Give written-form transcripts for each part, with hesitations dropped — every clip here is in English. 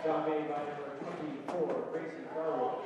Job made by number 24, Gracie Garwood.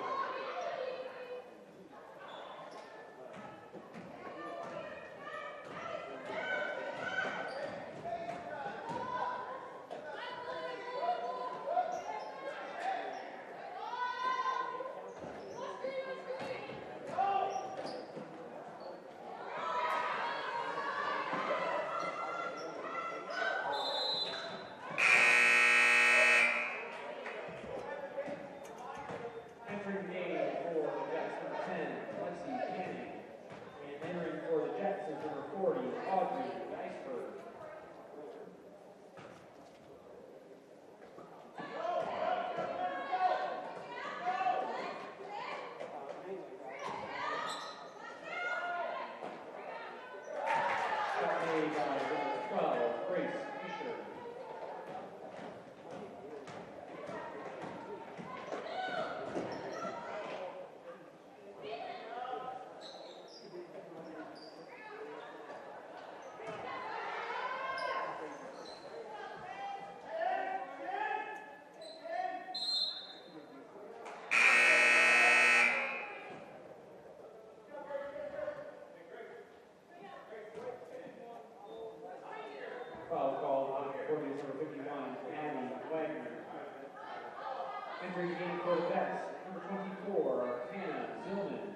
Foul called on Concordia's number 51, Mahoney Wagner. Entering the game for the Vets, number 24, Hannah Zillman.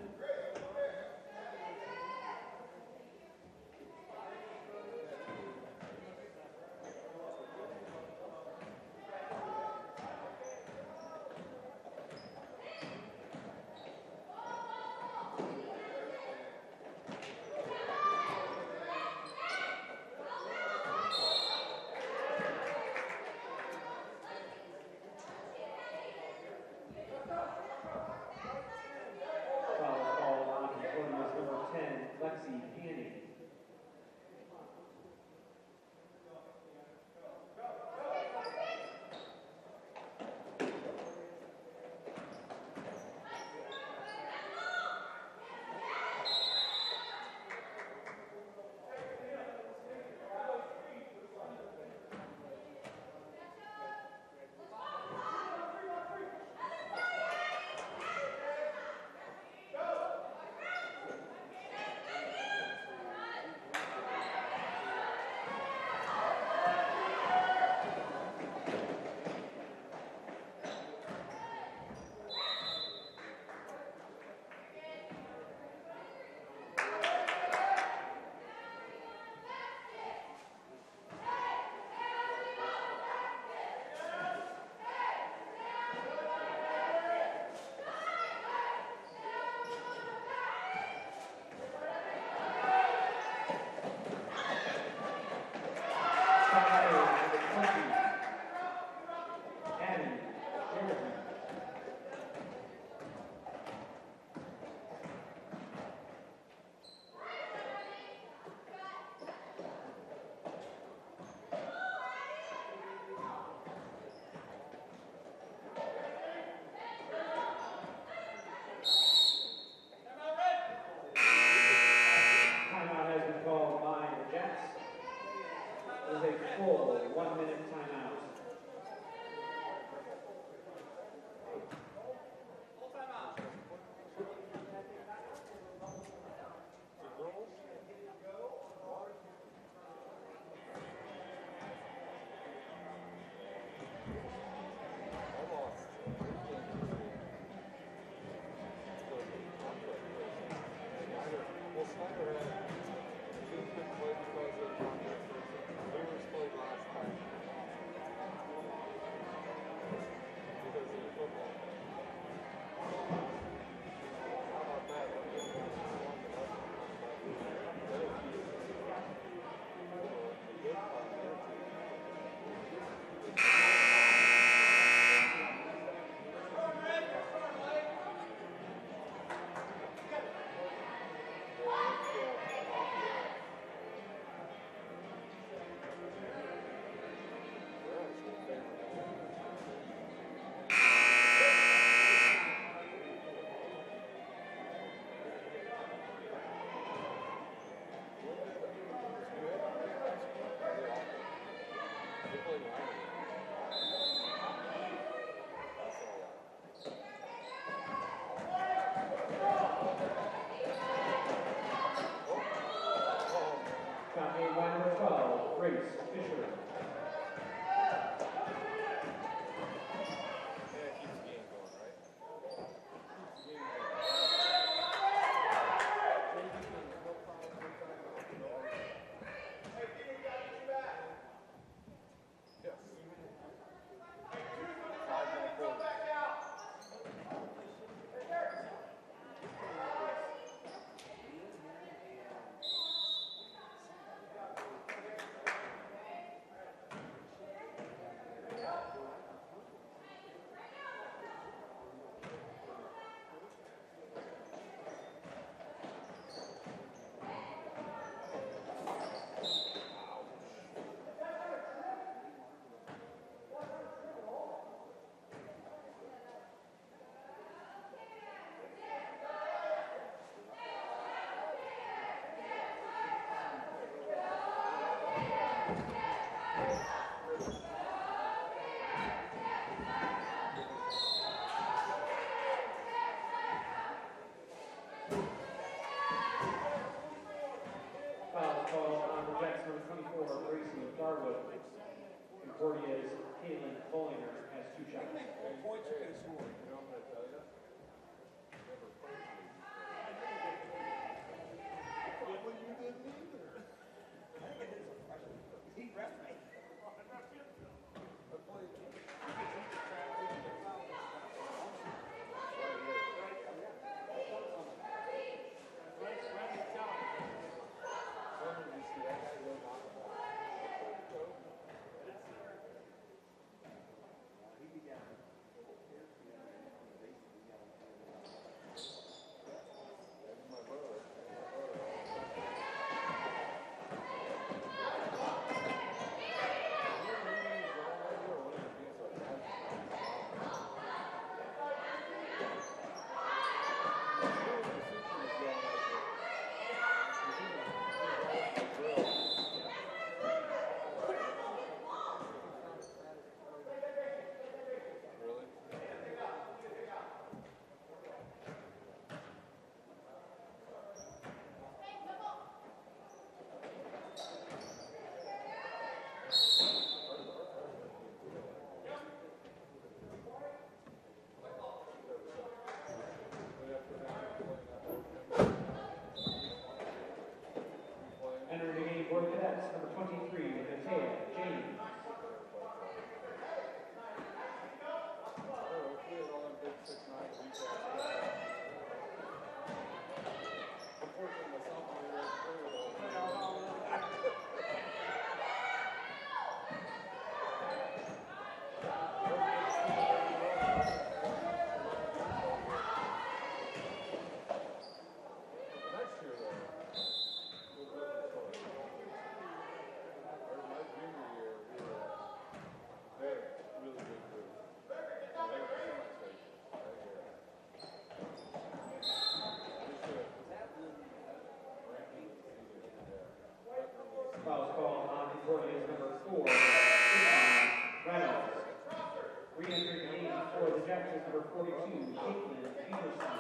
Jets is number 42, Caitlin Peterson.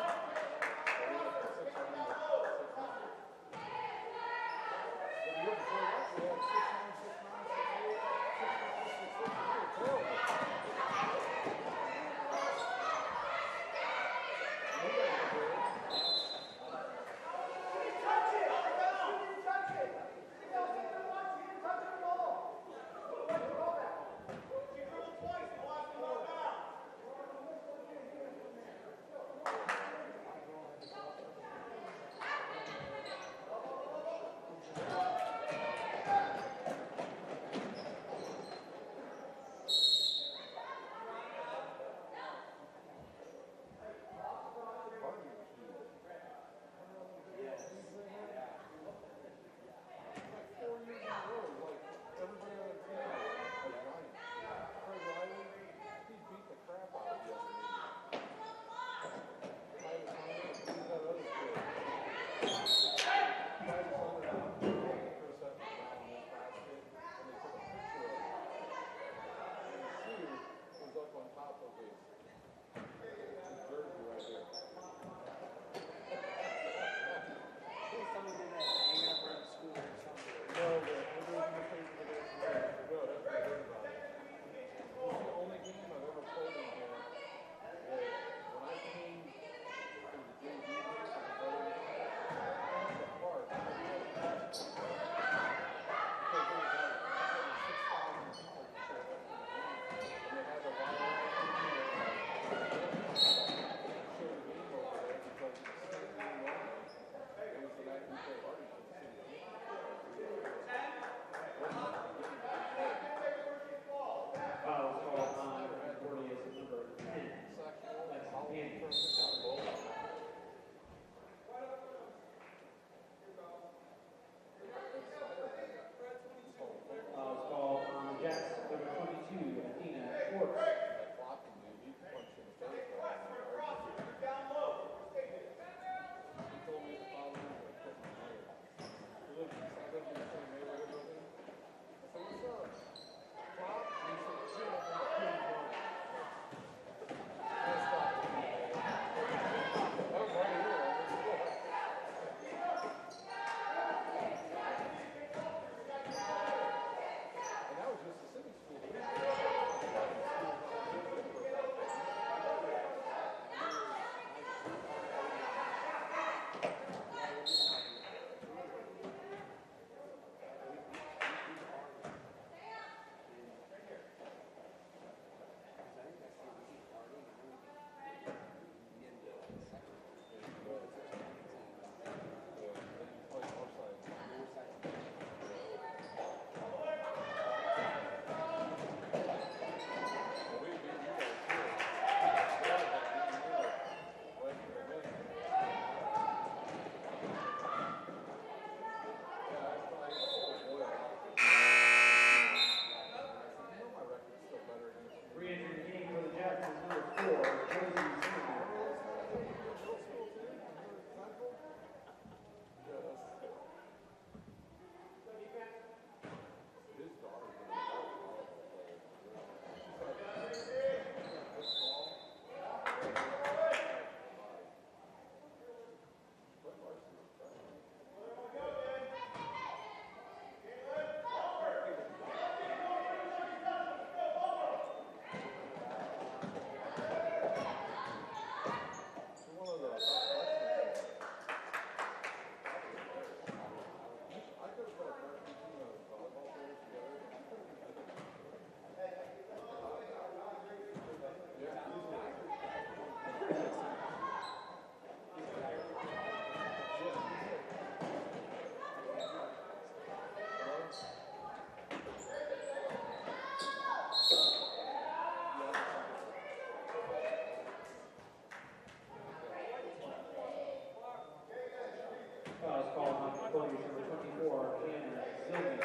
Concordia number 24, Hannah Zilligan.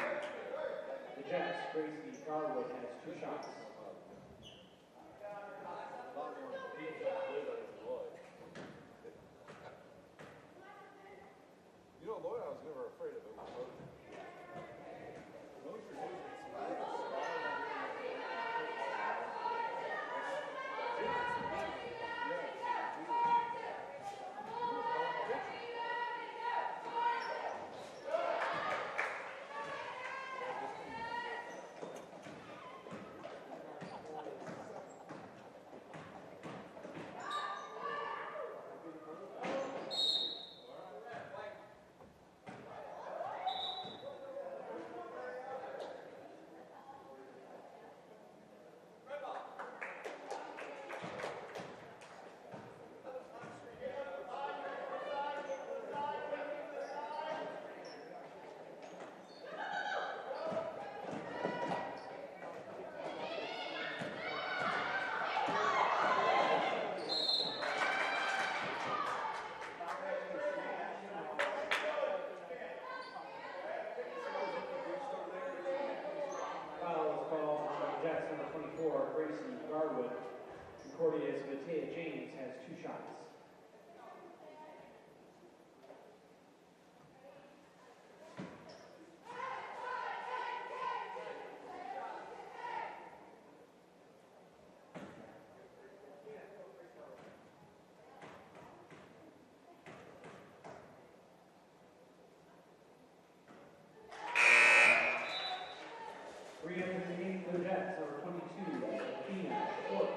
The Jets, Gracie Garwood has 2 shots. You know, Lloyd, I was never afraid of it. Those are Gracie Garwood. Concordia's Matea James has 2 shots. Re-entering the Jets, number 22, Athena Schwartz.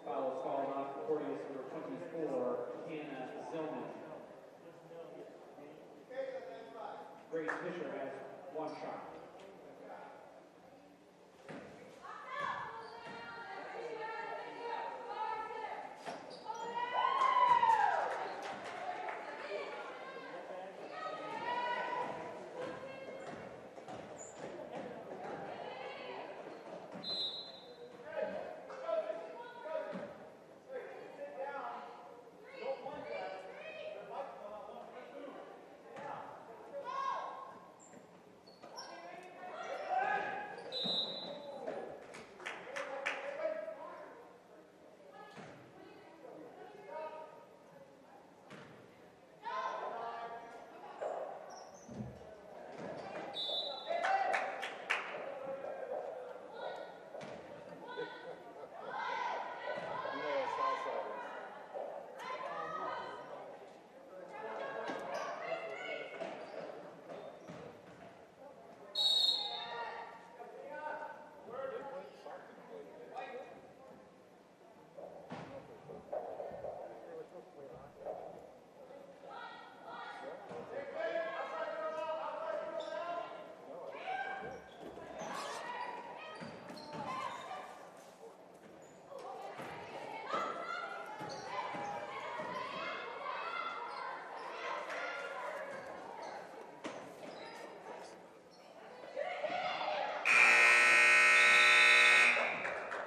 Foul is called on Concordia's number 24, Hannah Zillman. Grace Fisher has 1 shot.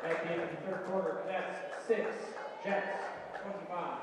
At the end of the 3rd quarter, Cadets 6, Jets 25.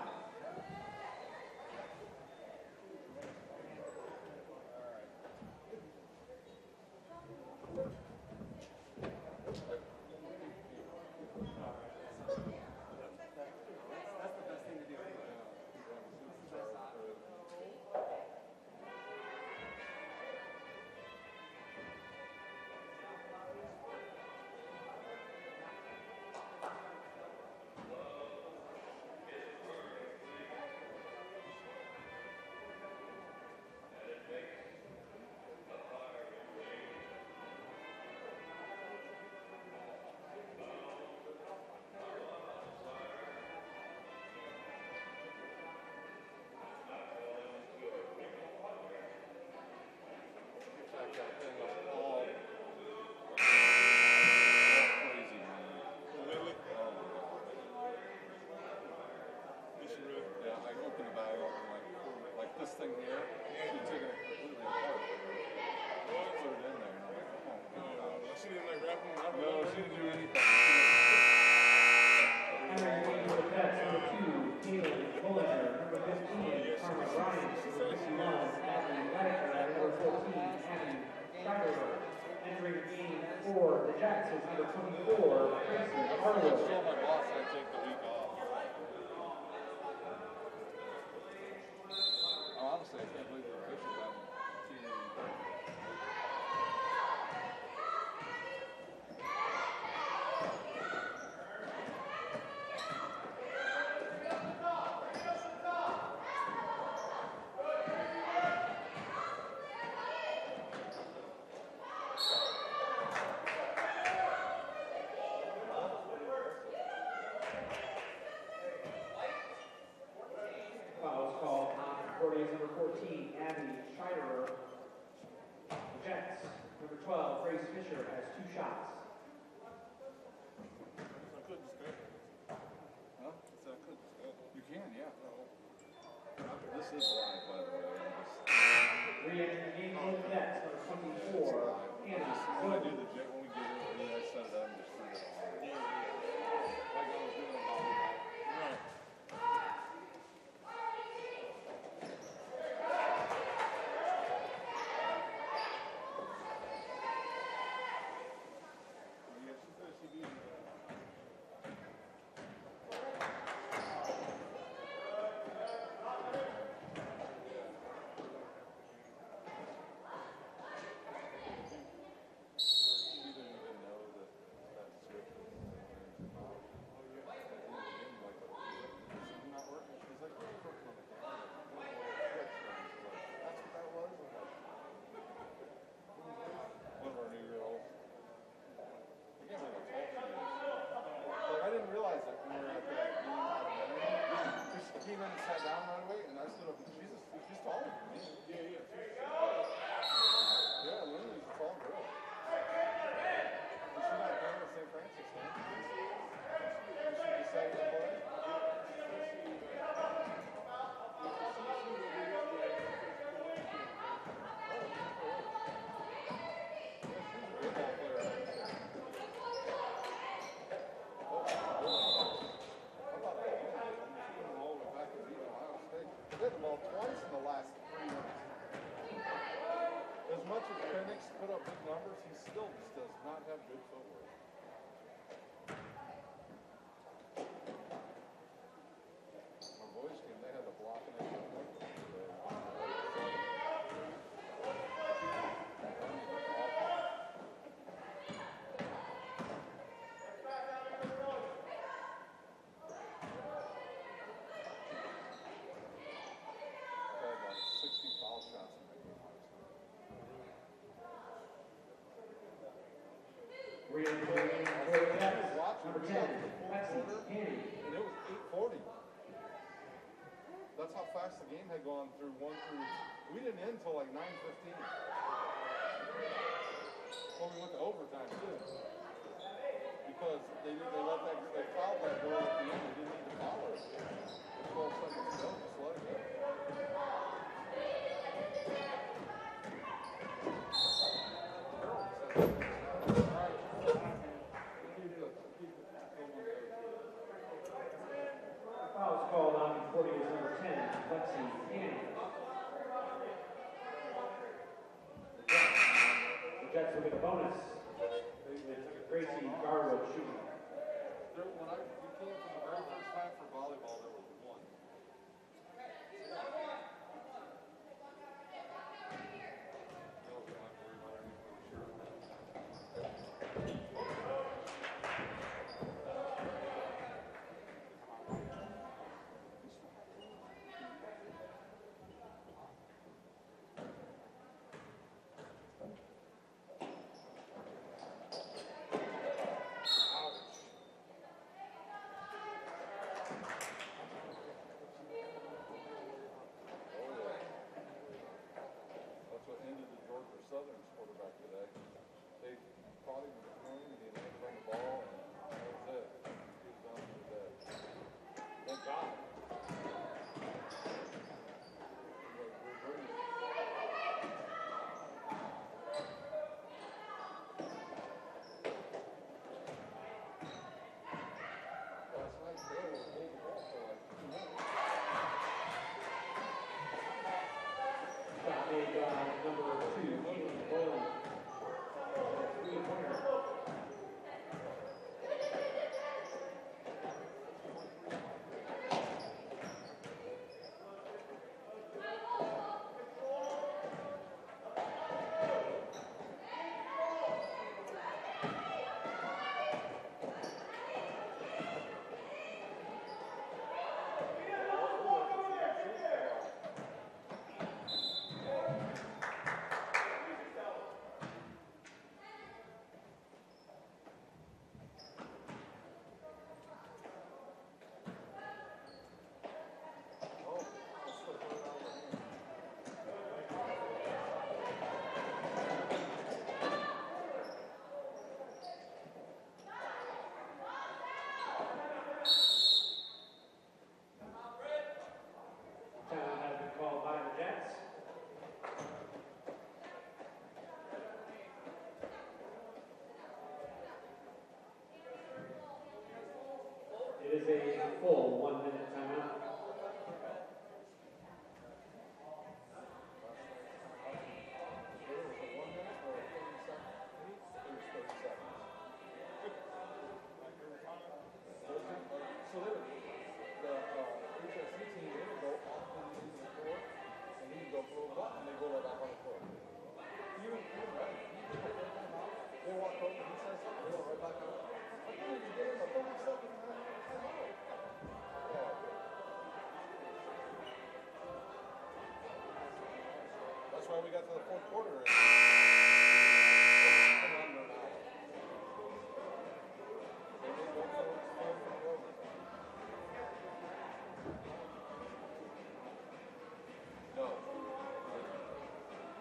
Thing here, she took it completely apart. Put it in there, and I'm like, oh, she didn't like wrap them up. No, she didn't do anything. Entering the Cadets, number 2, Taylor Bullinger, number 15, Karma Ryan, number 51, Natalie Ledecker, number 14, Abby Schreiber. Entering game for the Jets is number 24, Tracy Harwood. I told my boss I'd take the week off. Honestly, I can't believe the officials haven't seen any. Foul is called on Concordia's number 14, Abby Grace Fisher has 2 shots. I could just go. Huh? I could just go. You can, yeah. This is live, by the way. Re-entering the game, Golden Cadets, number 24, Hannah When I do Gordon. the jet, when we get it, I set it up and just turn it on. Like I was doing a volleyball. Right. Re-entering Golden Cadets, number 10, Lexi Haney. And it was 8:40. That's how fast the game had gone through we didn't end until like 9:15. Well, we went to overtime too. Because they fouled that goal at the end. They didn't need to foul it. 12 seconds to go, just let it go. Foul's called on Concordia's number 10, Lexi Haney. The Jets will get a bonus with Gracie Garwood shooting. When we came for the very first time for volleyball, there was one. why we got to the fourth quarter. And no.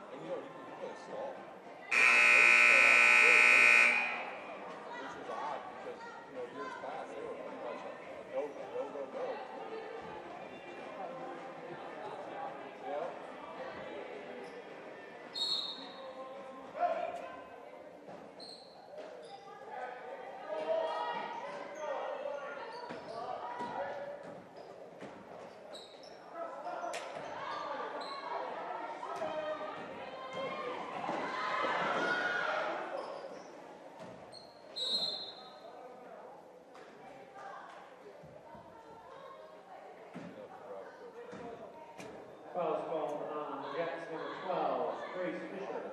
And you know, you play stall. Which was odd because, you know, years past they were pretty much a go. Yeah. Foul's called on Jets number 12, Grace Fisher.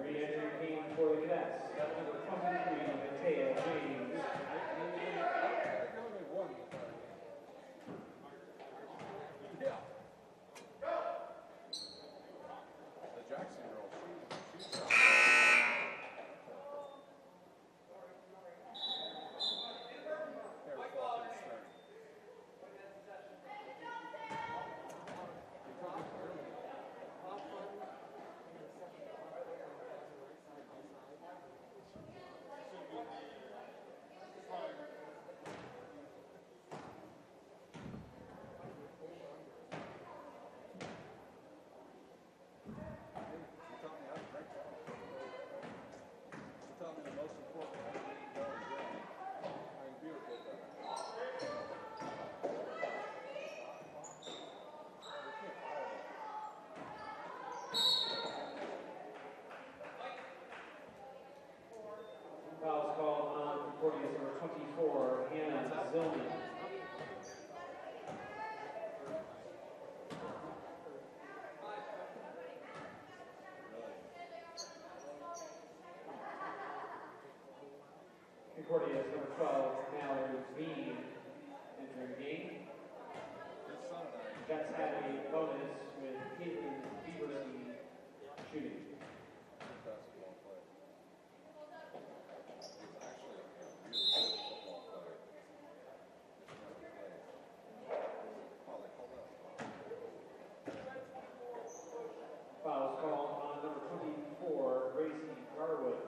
Re-entry team for the Cadets, number 23, Mateo James. Yeah. The Jackson girl, she's Foul's called on Concordia's number 24, Hannah Zillman. Concordia's number 12, Mallory Bean, entering game. Jets had a bonus with Caitlin Beaverson shooting. basketball player. He's actually a really good football player. He's never played. Oh, they called up. Foul's called on number 24, Gracie Garwood.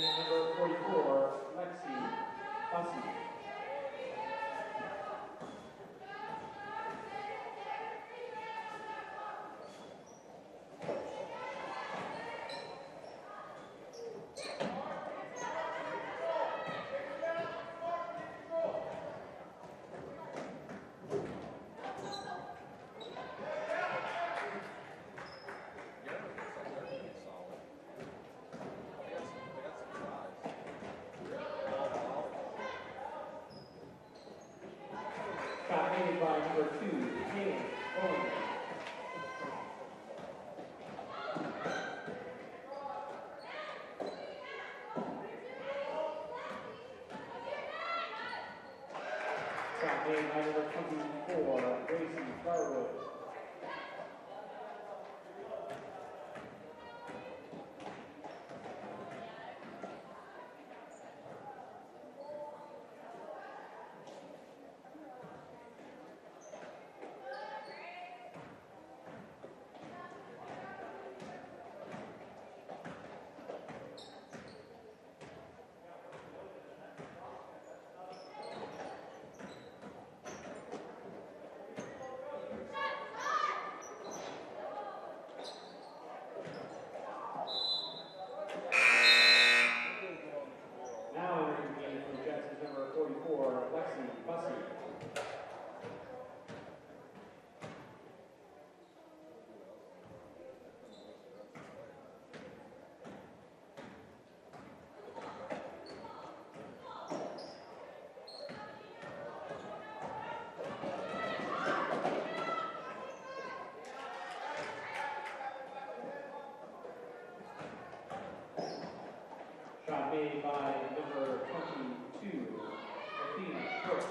number 44, Lexi Bussey. Shot made by number 2, Haley Bollinger. Shot made by number 24, Gracie Garwood. Now entering the game for the Jets is number 44, Lexi Bussey. Shot made by number 22, Athena Brooks.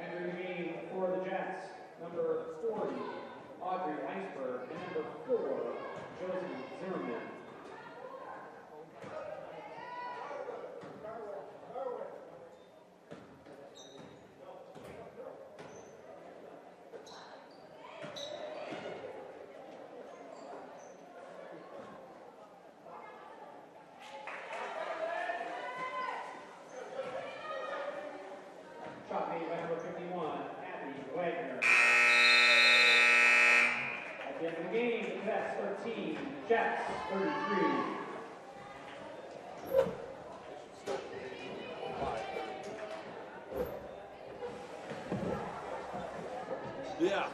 Entering the game for the Jets, number 40, Audrey Iceberg, and number 4, Josie Zimmerman. Shot made by number 51, Abby Wagner. At the end of the game, the Jets 13, Jets 33. Yeah.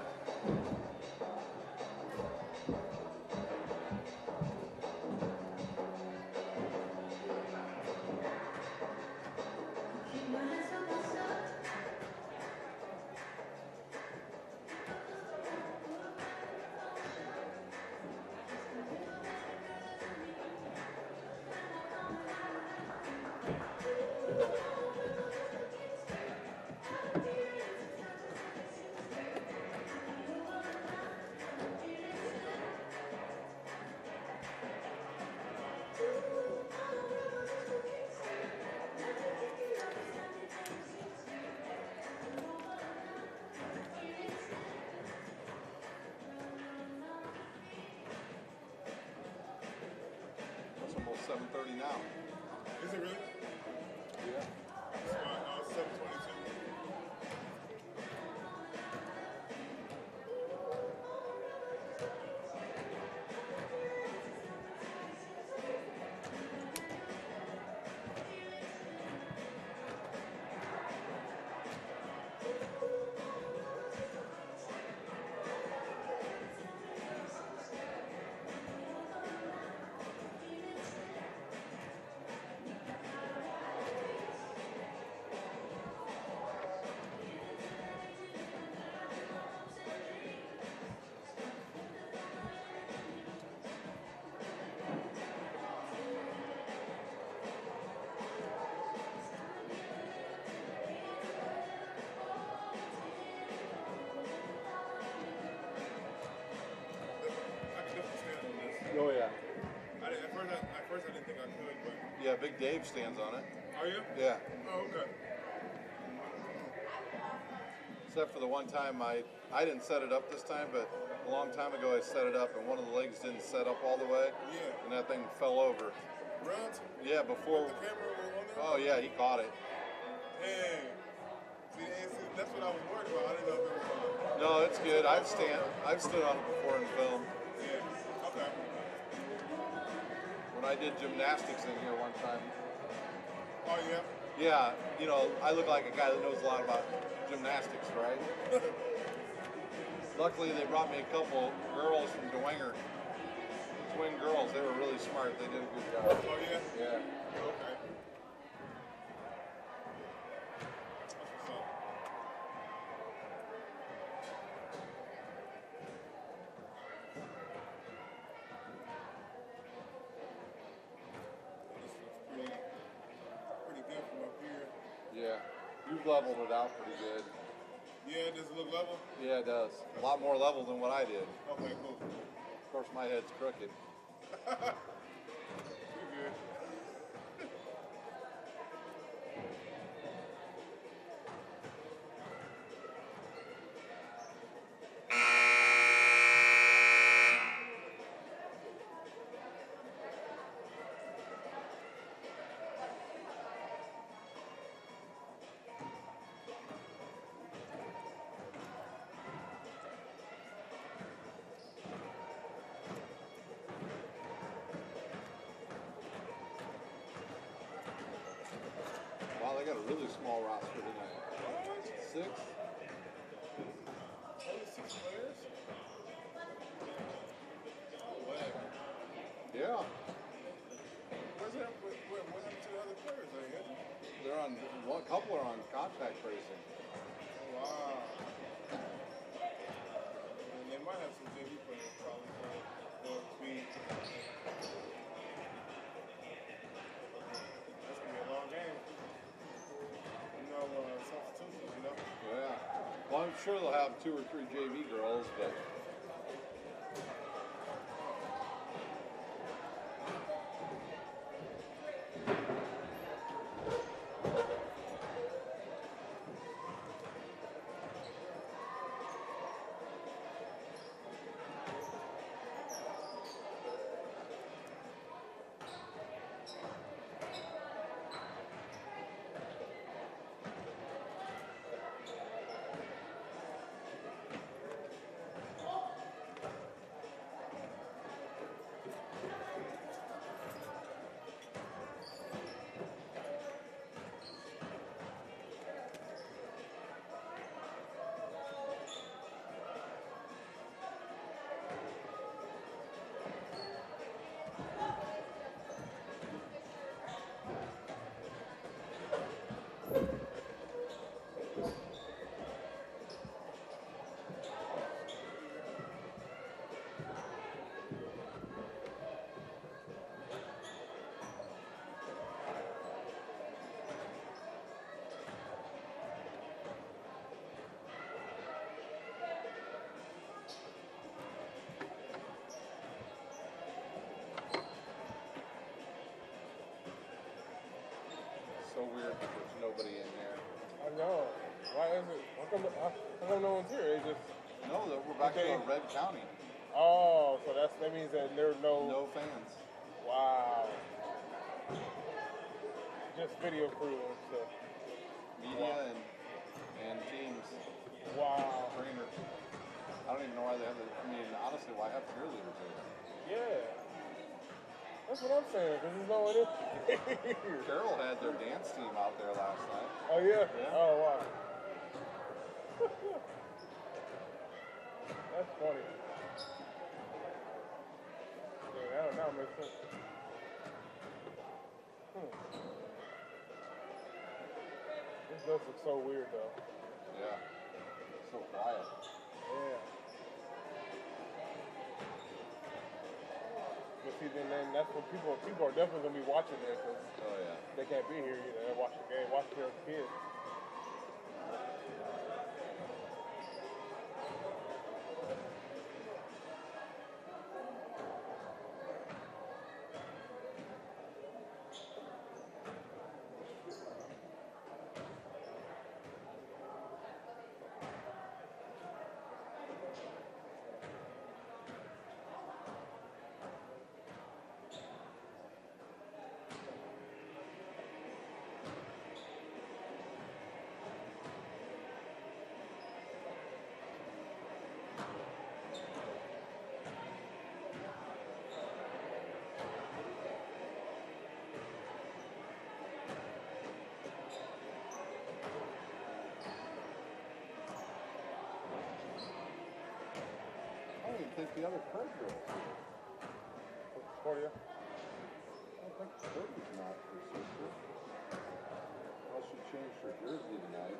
It's almost 7:30 now. Is it really? Yeah. 7:22. Oh yeah. At first I didn't think I could, but. Yeah, Big Dave stands on it. Are you? Yeah. Oh, okay. Except for the one time I didn't set it up this time, but a long time ago I set it up and one of the legs didn't set up all the way. Yeah. And that thing fell over. Right? Yeah, before. The camera was on there? Oh yeah, he caught it. Dang. See, that's what I was worried about. I didn't know if it was. No, it's good. I've stood on it before in film. Yeah. Okay. When I did gymnastics in here one time. Oh yeah. Yeah, you know, I look like a guy that knows a lot about gymnastics, right? Luckily, they brought me a couple girls from Dwenger. Twin girls. They were really smart. They did a good job. Oh yeah. Yeah. Okay. Yeah, you've leveled it out pretty good. Yeah, does it look level? Yeah, it does. A lot more level than what I did. Okay, cool. Of course, my head's crooked. You're good. Wow, they got a really small roster tonight. 6? Only 6 players? Oh, wow. Yeah. What happened to the other players, I guess? They're on. Well, a couple are on contact racing. Oh, wow. And they might have some JV players probably for speed. That's gonna be a long game. Substitutions, you know? Yeah. Well, I'm sure they'll have 2 or 3 JV girls, but. So weird that there's nobody in there. I know. Why is it? How come no one's here? They just. No, we're back to Red County. Oh, so that means that there are No fans. Wow. Just video crew and stuff. Media and teams. Wow. Trainers. I don't even know why they have honestly, why have cheerleaders here? Yeah. That's what I'm saying, because there's no one in here. Carroll had their dance team out there last night. Oh, yeah? Yeah. Oh, wow. That's funny. Yeah, that makes sense. This does look so weird, though. Yeah. So quiet. Yeah. But see, then that's what people are definitely gonna be watching there because Oh yeah. they can't be here. They're watching the game, watching their kids. think the other Craig girl. Concordia. I don't think Courtney's not her sister. Unless she changed her jersey tonight.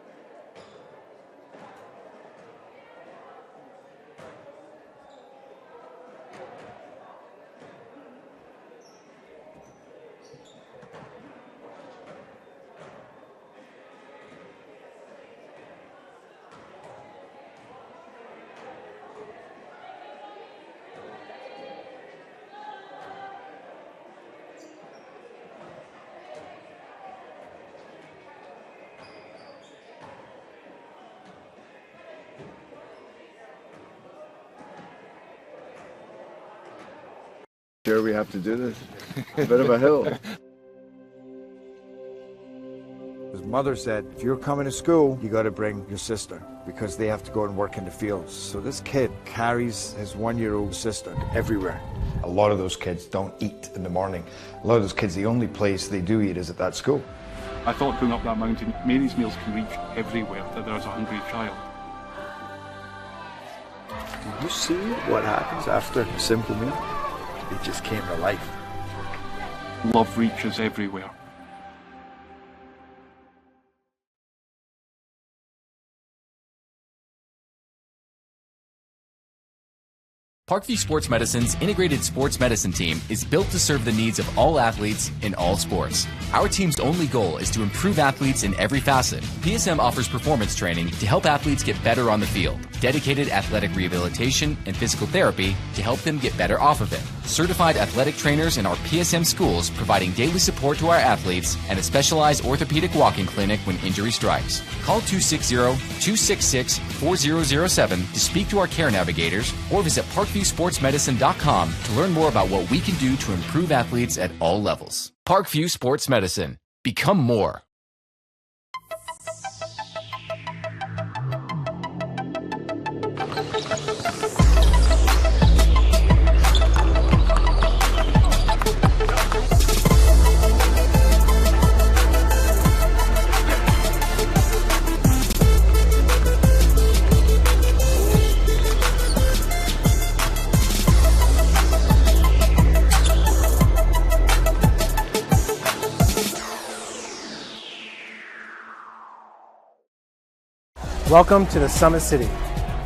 Sure, we have to do this. A bit of a hill. His mother said, if you're coming to school, you got to bring your sister because they have to go and work in the fields. So this kid carries his 1-year-old sister everywhere. A lot of those kids don't eat in the morning. A lot of those kids, the only place they do eat is at that school. I thought going up that mountain, Mary's meals can reach everywhere that there's a hungry child. Do you see what happens after a simple meal? It just came to life. Love reaches everywhere. Parkview Sports Medicine's integrated sports medicine team is built to serve the needs of all athletes in all sports. Our team's only goal is to improve athletes in every facet. PSM offers performance training to help athletes get better on the field, dedicated athletic rehabilitation and physical therapy to help them get better off of it, certified athletic trainers in our PSM schools providing daily support to our athletes, and a specialized orthopedic walking clinic when injury strikes. Call 260-266-4007 to speak to our care navigators or visit ParkviewSportsMedicine.com to learn more about what we can do to improve athletes at all levels. Parkview Sports Medicine. Become more. Welcome to the Summit City,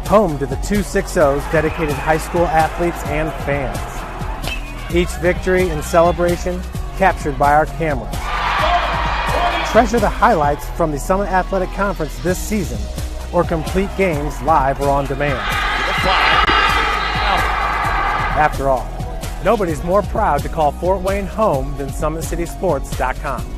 home to the 260's dedicated high school athletes and fans. Each victory and celebration captured by our cameras. Treasure the highlights from the Summit Athletic Conference this season or complete games live or on demand. After all, nobody's more proud to call Fort Wayne home than SummitCitySports.com.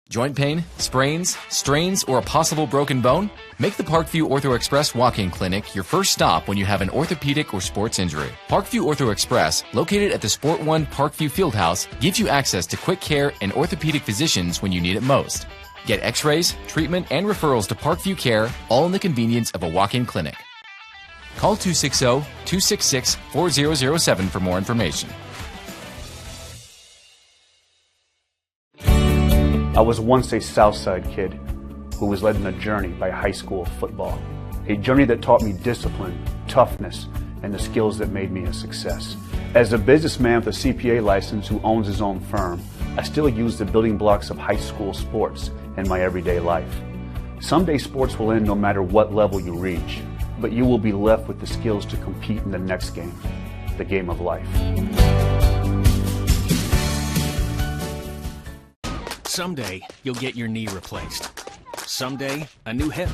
Joint pain, sprains, strains, or a possible broken bone? Make the Parkview Ortho Express walk-in clinic your first stop when you have an orthopedic or sports injury. Parkview Ortho Express, located at the Sport One Parkview Fieldhouse, gives you access to quick care and orthopedic physicians when you need it most. Get x-rays, treatment, and referrals to Parkview Care, all in the convenience of a walk-in clinic. Call 260-266-4007 for more information. I was once a Southside kid who was led on a journey by high school football. A journey that taught me discipline, toughness, and the skills that made me a success. As a businessman with a CPA license who owns his own firm, I still use the building blocks of high school sports in my everyday life. Someday sports will end no matter what level you reach, but you will be left with the skills to compete in the next game, the game of life. Someday, you'll get your knee replaced. Someday, a new hip.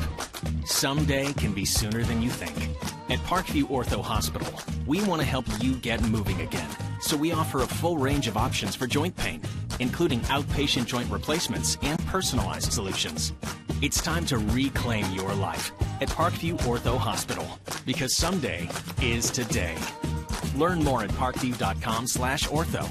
Someday can be sooner than you think. At Parkview Ortho Hospital, we want to help you get moving again. So we offer a full range of options for joint pain, including outpatient joint replacements and personalized solutions. It's time to reclaim your life at Parkview Ortho Hospital, because someday is today. Learn more at parkview.com/ortho.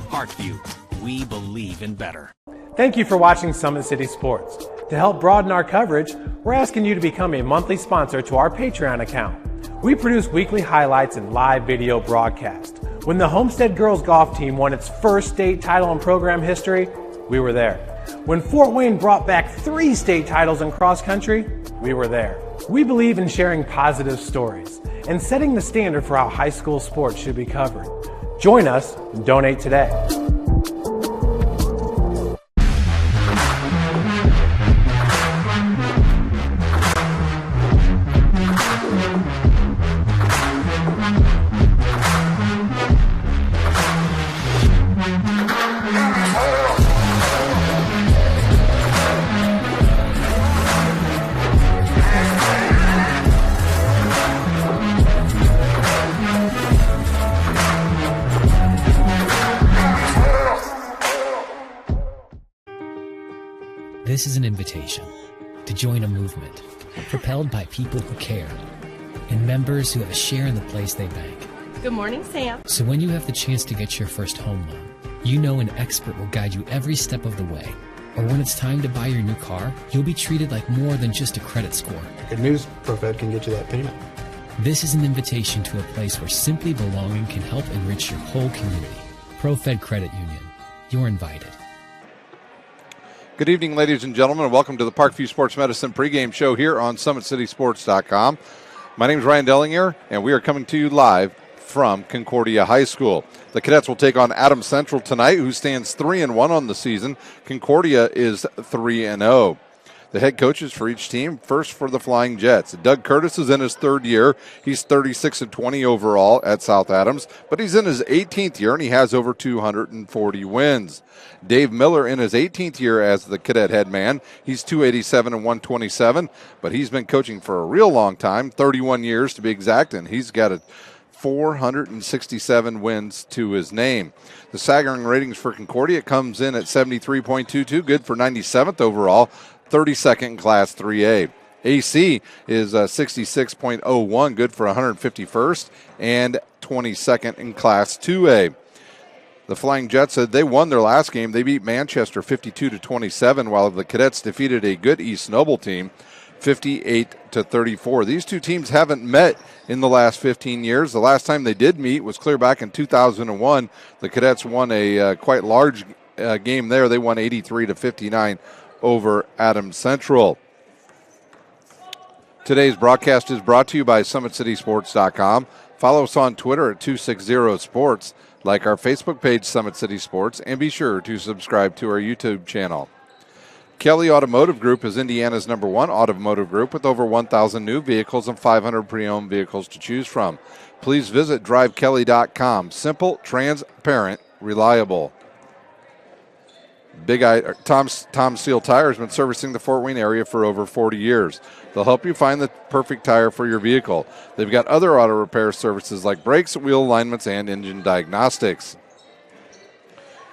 Parkview, we believe in better. Thank you for watching Summit City Sports. To help broaden our coverage, we're asking you to become a monthly sponsor to our Patreon account. We produce weekly highlights and live video broadcast. When the Homestead girls golf team won its first state title in program history, we were there. When Fort Wayne brought back 3 state titles in cross country, we were there. We believe in sharing positive stories and setting the standard for how high school sports should be covered. Join us and donate today. This is an invitation to join a movement propelled by people who care and members who have a share in the place they bank. Good morning, Sam. So when you have the chance to get your first home loan, you know an expert will guide you every step of the way. Or when it's time to buy your new car, you'll be treated like more than just a credit score. Good news, ProFed can get you that payment. This is an invitation to a place where simply belonging can help enrich your whole community. ProFed Credit Union. You're invited. Good evening, ladies and gentlemen, and welcome to the Parkview Sports Medicine pregame show here on SummitCitySports.com. My name is Ryan Dellinger, and we are coming to you live from Concordia High School. The Cadets will take on Adams Central tonight, who stands 3-1 on the season. Concordia is 3-0. The head coaches for each team, first for the Flying Jets. Doug Curtis is in his third year. He's 36-20 overall at South Adams, but he's in his 18th year, and he has over 240 wins. Dave Miller in his 18th year as the Cadet head man. He's 287-127, but he's been coaching for a real long time, 31 years to be exact, and he's got 467 wins to his name. The staggering ratings for Concordia comes in at 73.22, good for 97th overall, 32nd in Class 3A. AC is 66.01, good for 151st, and 22nd in Class 2A. The Flying Jets said they won their last game. They beat Manchester 52-27, while the Cadets defeated a good East Noble team 58-34. These two teams haven't met in the last 15 years. The last time they did meet was clear back in 2001. The Cadets won a quite large game there. They won 83-59 over Adams Central. Today's broadcast is brought to you by SummitCitySports.com. Follow us on Twitter at 260sports. Like our Facebook page, Summit City Sports, and be sure to subscribe to our YouTube channel. Kelly Automotive Group is Indiana's #1 automotive group with over 1,000 new vehicles and 500 pre-owned vehicles to choose from. Please visit drivekelly.com. Simple, transparent, reliable. Tom Steel Tire has been servicing the Fort Wayne area for over 40 years. They'll help you find the perfect tire for your vehicle. They've got other auto repair services like brakes, wheel alignments, and engine diagnostics.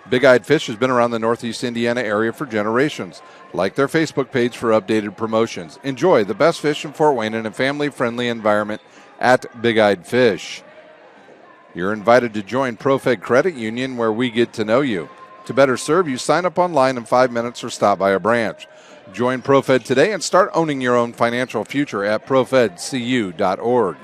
Big Eyed Fish has been around the Northeast Indiana area for generations. Like their Facebook page for updated promotions. Enjoy the best fish in Fort Wayne in a family-friendly environment at Big Eyed Fish. You're invited to join ProFed Credit Union, where we get to know you. To better serve you, sign up online in 5 minutes or stop by a branch. Join ProFed today and start owning your own financial future at profedcu.org.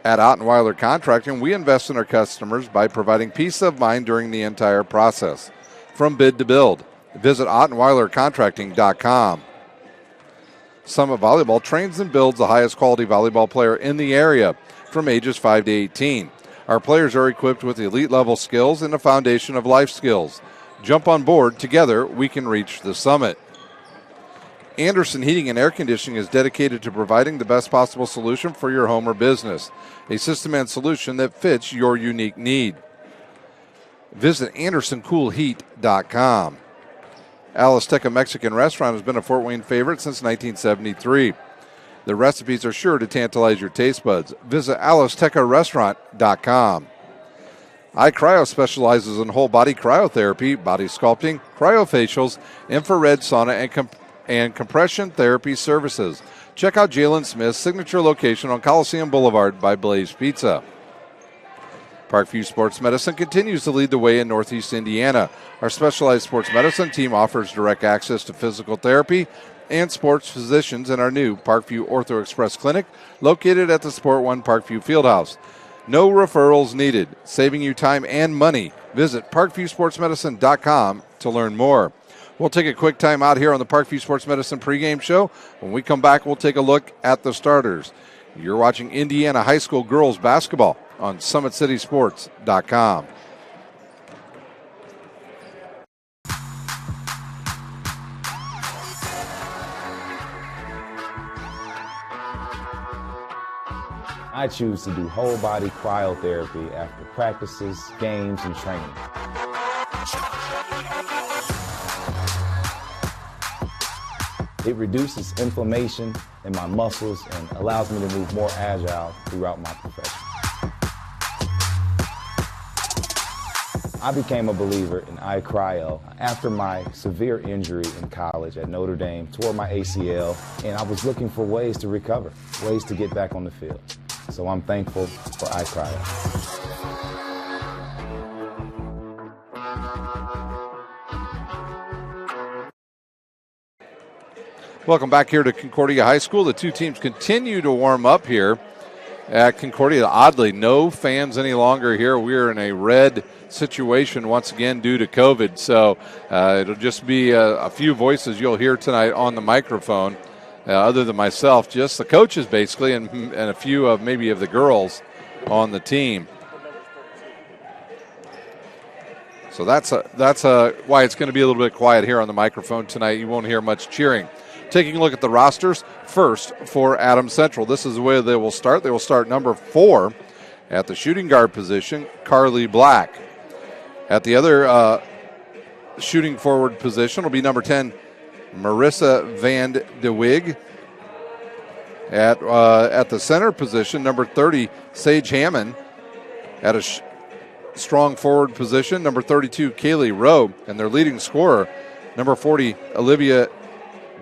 At Ottenweiler Contracting, we invest in our customers by providing peace of mind during the entire process. From bid to build, visit OttenweilerContracting.com. Summit Volleyball trains and builds the highest quality volleyball player in the area from ages 5 to 18. Our players are equipped with elite level skills and a foundation of life skills. Jump on board. Together, we can reach the summit. Anderson Heating and Air Conditioning is dedicated to providing the best possible solution for your home or business. A system and solution that fits your unique need. Visit AndersonCoolHeat.com. Alisteca Mexican Restaurant has been a Fort Wayne favorite since 1973. The recipes are sure to tantalize your taste buds. Visit AlistecaRestaurant.com. iCryo specializes in whole body cryotherapy, body sculpting, cryofacials, infrared sauna, and compression therapy services. Check out Jalen Smith's signature location on Coliseum Boulevard by Blaze Pizza. Parkview Sports Medicine continues to lead the way in Northeast Indiana. Our specialized sports medicine team offers direct access to physical therapy and sports physicians in our new Parkview Ortho Express Clinic located at the Sport One Parkview Fieldhouse. No referrals needed, saving you time and money. Visit ParkviewSportsMedicine.com to learn more. We'll take a quick time out here on the Parkview Sports Medicine pregame show. When we come back, we'll take a look at the starters. You're watching Indiana High School girls basketball on SummitCitySports.com. I choose to do whole body cryotherapy after practices, games, and training. It reduces inflammation in my muscles and allows me to move more agile throughout my profession. I became a believer in iCryo after my severe injury in college at Notre Dame, tore my ACL, and I was looking for ways to recover, ways to get back on the field. So I'm thankful for iCryo. Welcome back here to Concordia High School. The two teams continue to warm up here at Concordia. Oddly, no fans any longer here. We're in a red situation once again due to COVID. So it'll just be a few voices you'll hear tonight on the microphone. Other than myself, just the coaches basically, and a few of maybe of the girls on the team. So that's why it's going to be a little bit quiet here on the microphone tonight. You won't hear much cheering. Taking a look at the rosters, first for Adams Central. This is the way they will start. They will start number 4 at the shooting guard position, Carly Black. At the other shooting forward position will be number 10, Marissa Van de Wig. At the center position, number 30, Sage Hammond. At a strong forward position, number 32, Kaylee Rowe. And their leading scorer, number 40, Olivia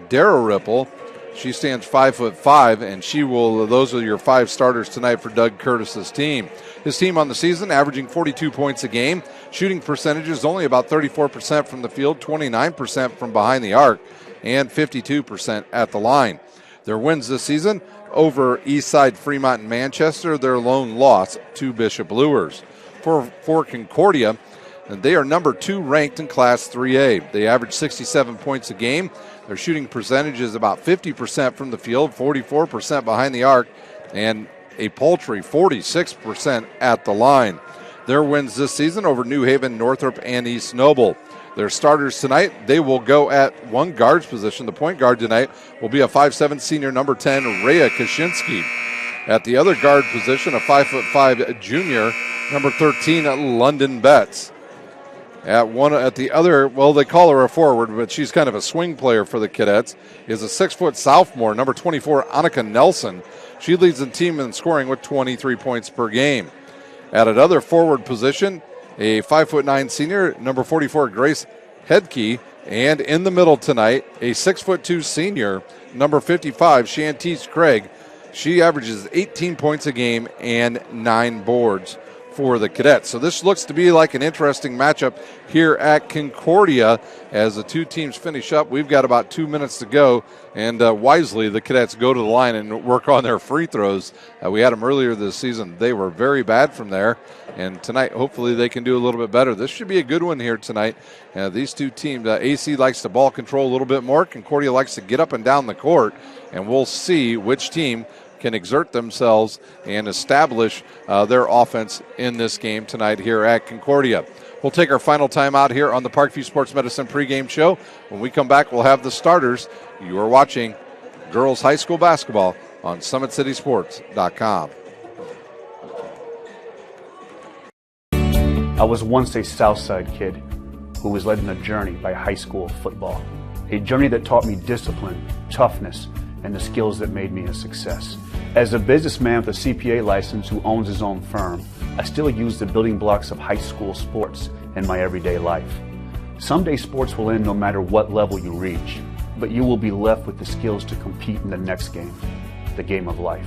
Darrow-Ripple. She stands 5'5", and she will. Those are your 5 starters tonight for Doug Curtis's team. His team on the season averaging 42 points a game. Shooting percentages only about 34% from the field, 29% from behind the arc, and 52% at the line. Their wins this season over Eastside, Fremont, and Manchester. Their lone loss to Bishop Luers. For Concordia, and they are number 2 ranked in Class 3A. They average 67 points a game. Their shooting percentage is about 50% from the field, 44% behind the arc, and a paltry 46% at the line. Their wins this season over New Haven, Northrop, and East Noble. Their starters tonight, they will go at one guard's position. The point guard tonight will be a 5'7" senior, number 10, Rhea Kaczynski. At the other guard position, a 5'5" junior, number 13, London Betts. At the other, well, they call her a forward, but she's kind of a swing player for the Cadets, is a 6' sophomore, number 24, Annika Nelson. She leads the team in scoring with 23 points per game. At another forward position, a 5'9" senior, number 44, Grace Hedke. And in the middle tonight, a 6'2" senior, number 55, Shantice Craig. She averages 18 points a game and 9 boards for the Cadets. So this looks to be like an interesting matchup here at Concordia as the two teams finish up. We've got about 2 minutes to go, and wisely the Cadets go to the line and work on their free throws. We had them earlier this season. They were very bad from there, and tonight hopefully they can do a little bit better. This should be a good one here tonight. These two teams, AC likes to ball control a little bit more. Concordia likes to get up and down the court, and we'll see which team can exert themselves and establish their offense in this game tonight here at Concordia. We'll take our final time out here on the Parkview Sports Medicine pregame show. When we come back, we'll have the starters. You are watching girls high school basketball on SummitCitySports.com. I was once a Southside kid who was led on a journey by high school football. A journey that taught me discipline, toughness, and the skills that made me a success. As a businessman with a CPA license who owns his own firm, I still use the building blocks of high school sports in my everyday life. Someday sports will end no matter what level you reach, but you will be left with the skills to compete in the next game, the game of life.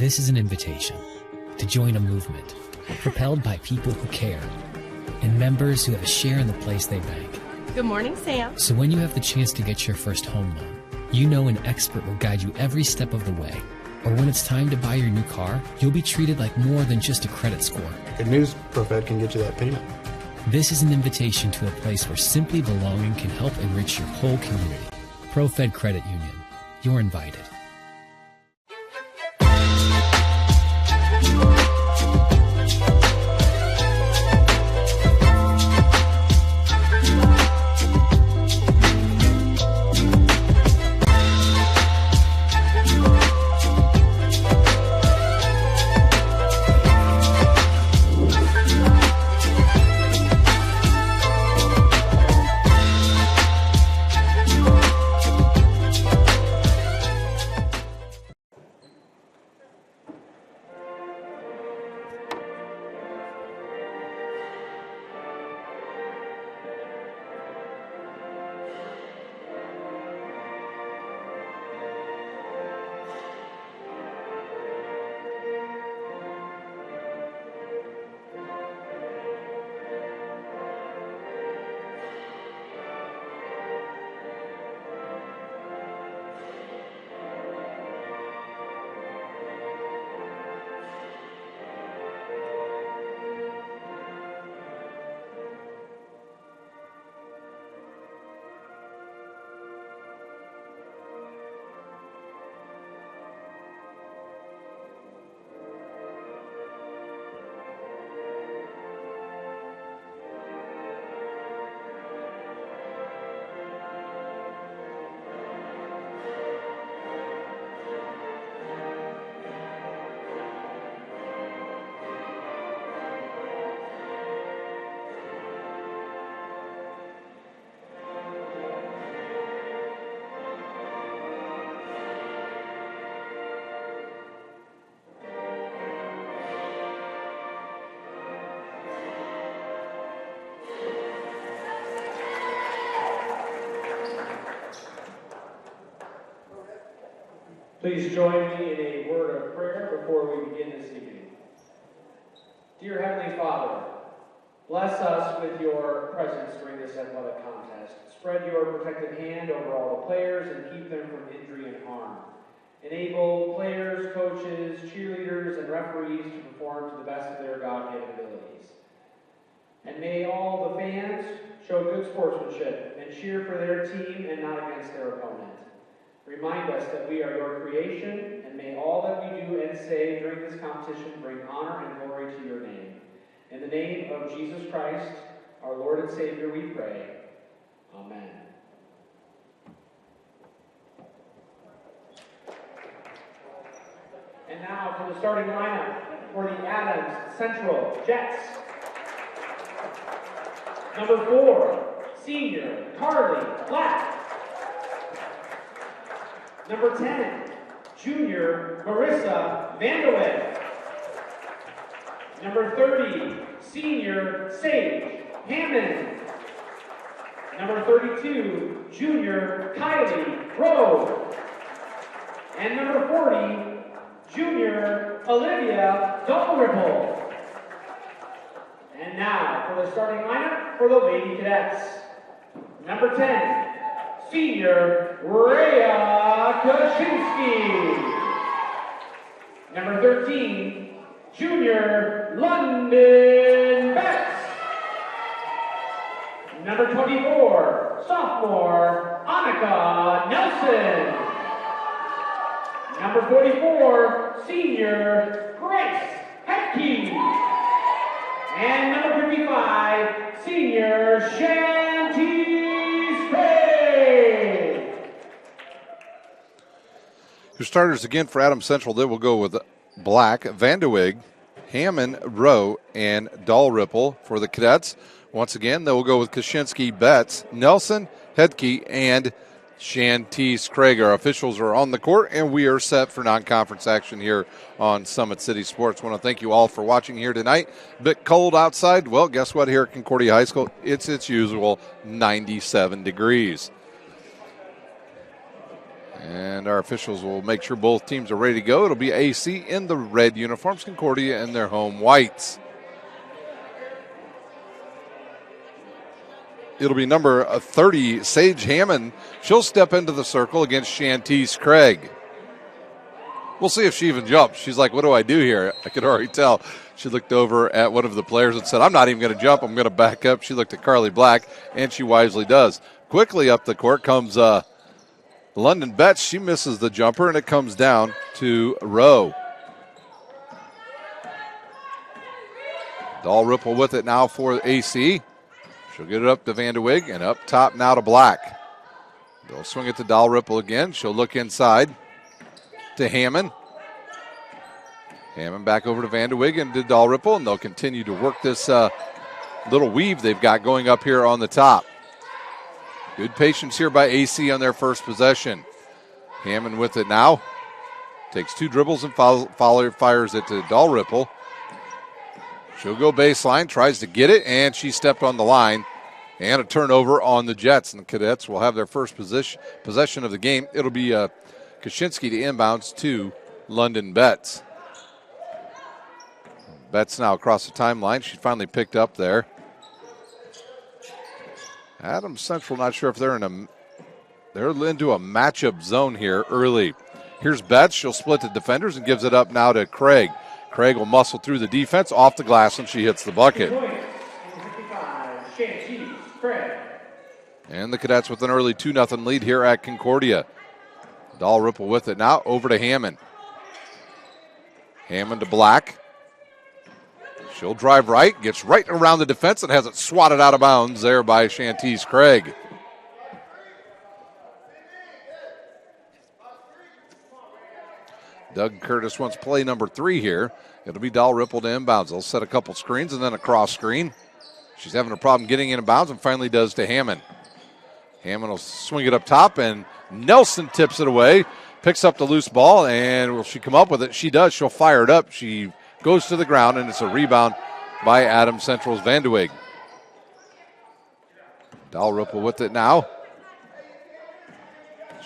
This is an invitation to join a movement propelled by people who care and members who have a share in the place they bank. Good morning, Sam. So when you have the chance to get your first home loan, you know an expert will guide you every step of the way. Or when it's time to buy your new car, you'll be treated like more than just a credit score. Good news, ProFed can get you that payment. This is an invitation to a place where simply belonging can help enrich your whole community. ProFed Credit Union. You're invited. Please join me in a word of prayer before we begin this evening. Dear Heavenly Father, bless us with your presence during this athletic contest. Spread your protective hand over all the players and keep them from injury and harm. Enable players, coaches, cheerleaders, and referees to perform to the best of their God-given abilities. And may all the fans show good sportsmanship and cheer for their team and not against their opponent. Remind us that we are your creation, and may all that we do and say during this competition bring honor and glory to your name. In the name of Jesus Christ, our Lord and Savior, we pray. Amen. And now for the starting lineup for the Adams Central Jets. Number 4, senior Carly Black. Number 10, junior Marissa Vanderweg. Number 30, senior Sage Hammond. Number 32, junior Kylie Rowe. And number 40, junior Olivia Dalrymple. And now for the starting lineup for the Lady Cadets. Number 10, senior Rhea Kaczynski. Number 13, junior London Betts. Number 24, sophomore Annika Nelson. Number 44, senior Grace Hetke. And number 55, senior Shanti Spade. Your starters again for Adams Central, they will go with Black, Vanderweg, Hammond, Rowe, and Dalrymple. For the Cadets, once again, they will go with Kaczynski, Betts, Nelson, Hedke, and Shantice Craig. Our officials are on the court, and we are set for non-conference action here on Summit City Sports. I want to thank you all for watching here tonight. A bit cold outside. Well, guess what? Here at Concordia High School, it's its usual 97 degrees. And our officials will make sure both teams are ready to go. It'll be AC in the red uniforms, Concordia in their home whites. It'll be number 30, Sage Hammond. She'll step into the circle against Shantice Craig. We'll see if she even jumps. She's like, what do I do here? I could already tell. She looked over at one of the players and said, I'm not even going to jump. I'm going to back up. She looked at Carly Black, and she wisely does. Quickly up the court comes London Betts. She misses the jumper, and it comes down to Rowe. Dalrymple with it now for AC. She'll get it up to Vanderweg, and up top now to Black. They'll swing it to Dalrymple again. She'll look inside to Hammond. Hammond back over to Vanderweg and to Dalrymple, and they'll continue to work this little weave they've got going up here on the top. Good patience here by AC on their first possession. Hammond with it now. Takes two dribbles and fires it to Dalrymple. She'll go baseline, tries to get it, and she stepped on the line. And a turnover on the Jets, and the Cadets will have their first possession of the game. It'll be Kaczynski to inbounds to London Betts. Betts now across the timeline. She finally picked up there. Adams Central, not sure if they're into a matchup zone here early. Here's Betts. She'll split the defenders and gives it up now to Craig. Craig will muscle through the defense off the glass, and she hits the bucket. And the Cadets with an early 2-0 lead here at Concordia. Dalrymple with it now, over to Hammond. Hammond to Black. She'll drive right, gets right around the defense, and has it swatted out of bounds there by Shantice Craig. Doug Curtis wants play number 3 here. It'll be Dalrymple to inbounds. They'll set a couple screens and then a cross screen. She's having a problem getting in bounds and finally does to Hammond. Hammond will swing it up top, and Nelson tips it away, picks up the loose ball, and will she come up with it? She does. She'll fire it up. She goes to the ground, and it's a rebound by Adams Central's Vanderweg. Dalrymple with it now.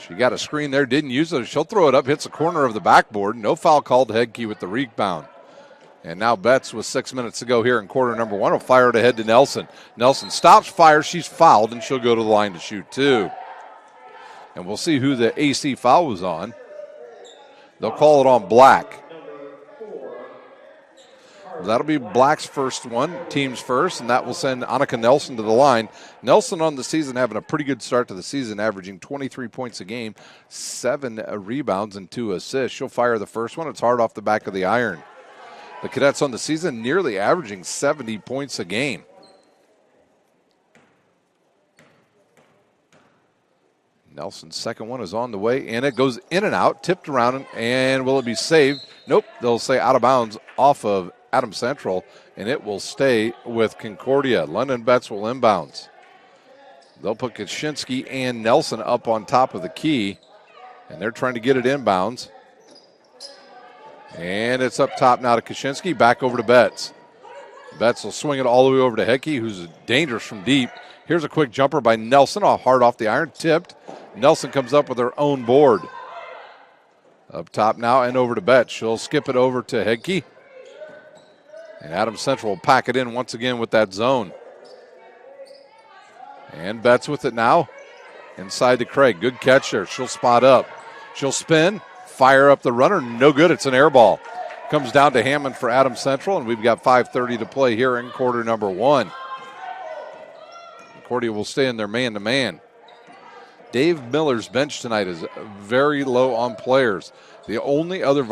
She got a screen there, didn't use it. She'll throw it up, hits the corner of the backboard. No foul called. Hedke with the rebound. And now Betts with 6 minutes to go here in quarter number 1 will fire it ahead to Nelson. Nelson stops, fires, she's fouled, and she'll go to the line to shoot 2. And we'll see who the AC foul was on. They'll call it on Black. That'll be Black's first one, team's first, and that will send Annika Nelson to the line. Nelson on the season having a pretty good start to the season, averaging 23 points a game, 7 rebounds, and 2 assists. She'll fire the first one. It's hard off the back of the iron. The Cadets on the season nearly averaging 70 points a game. Nelson's second one is on the way, and it goes in and out, tipped around, and will it be saved? Nope, they'll say out of bounds off of Adams Central, and it will stay with Concordia. London Betts will inbounds. They'll put Kaczynski and Nelson up on top of the key, and they're trying to get it inbounds. And it's up top now to Kaczynski, back over to Betts. Betts will swing it all the way over to Hedke, who's dangerous from deep. Here's a quick jumper by Nelson, hard off the iron, tipped. Nelson comes up with her own board. Up top now and over to Betts. She'll skip it over to Hedke. And Adams Central will pack it in once again with that zone. And Betts with it now. Inside to Craig. Good catch there. She'll spot up. She'll spin. Fire up the runner. No good. It's an air ball. Comes down to Hammond for Adams Central, and we've got 5:30 to play here in quarter number 1. Concordia will stay in their man-to-man. Dave Miller's bench tonight is very low on players. The only other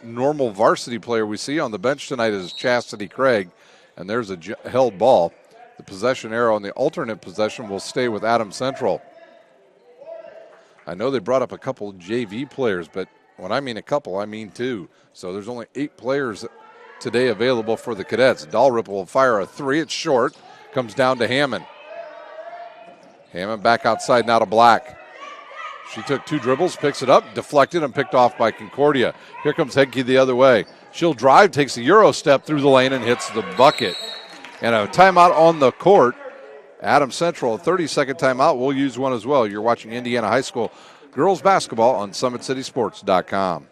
normal varsity player we see on the bench tonight is Chastity Craig, and there's a held ball. The possession arrow on the alternate possession will stay with Adams Central. I know they brought up a couple of JV players, but when I mean a couple, I mean 2. So there's only 8 players today available for the Cadets. Dalrymple will fire a 3. It's short. Comes down to Hammond. Hammond back outside now to Black. She took 2 dribbles, picks it up, deflected, and picked off by Concordia. Here comes Hedke the other way. She'll drive, takes a Euro step through the lane, and hits the bucket. And a timeout on the court. Adams Central, a 30-second timeout. We'll use one as well. You're watching Indiana High School girls basketball on SummitCitySports.com.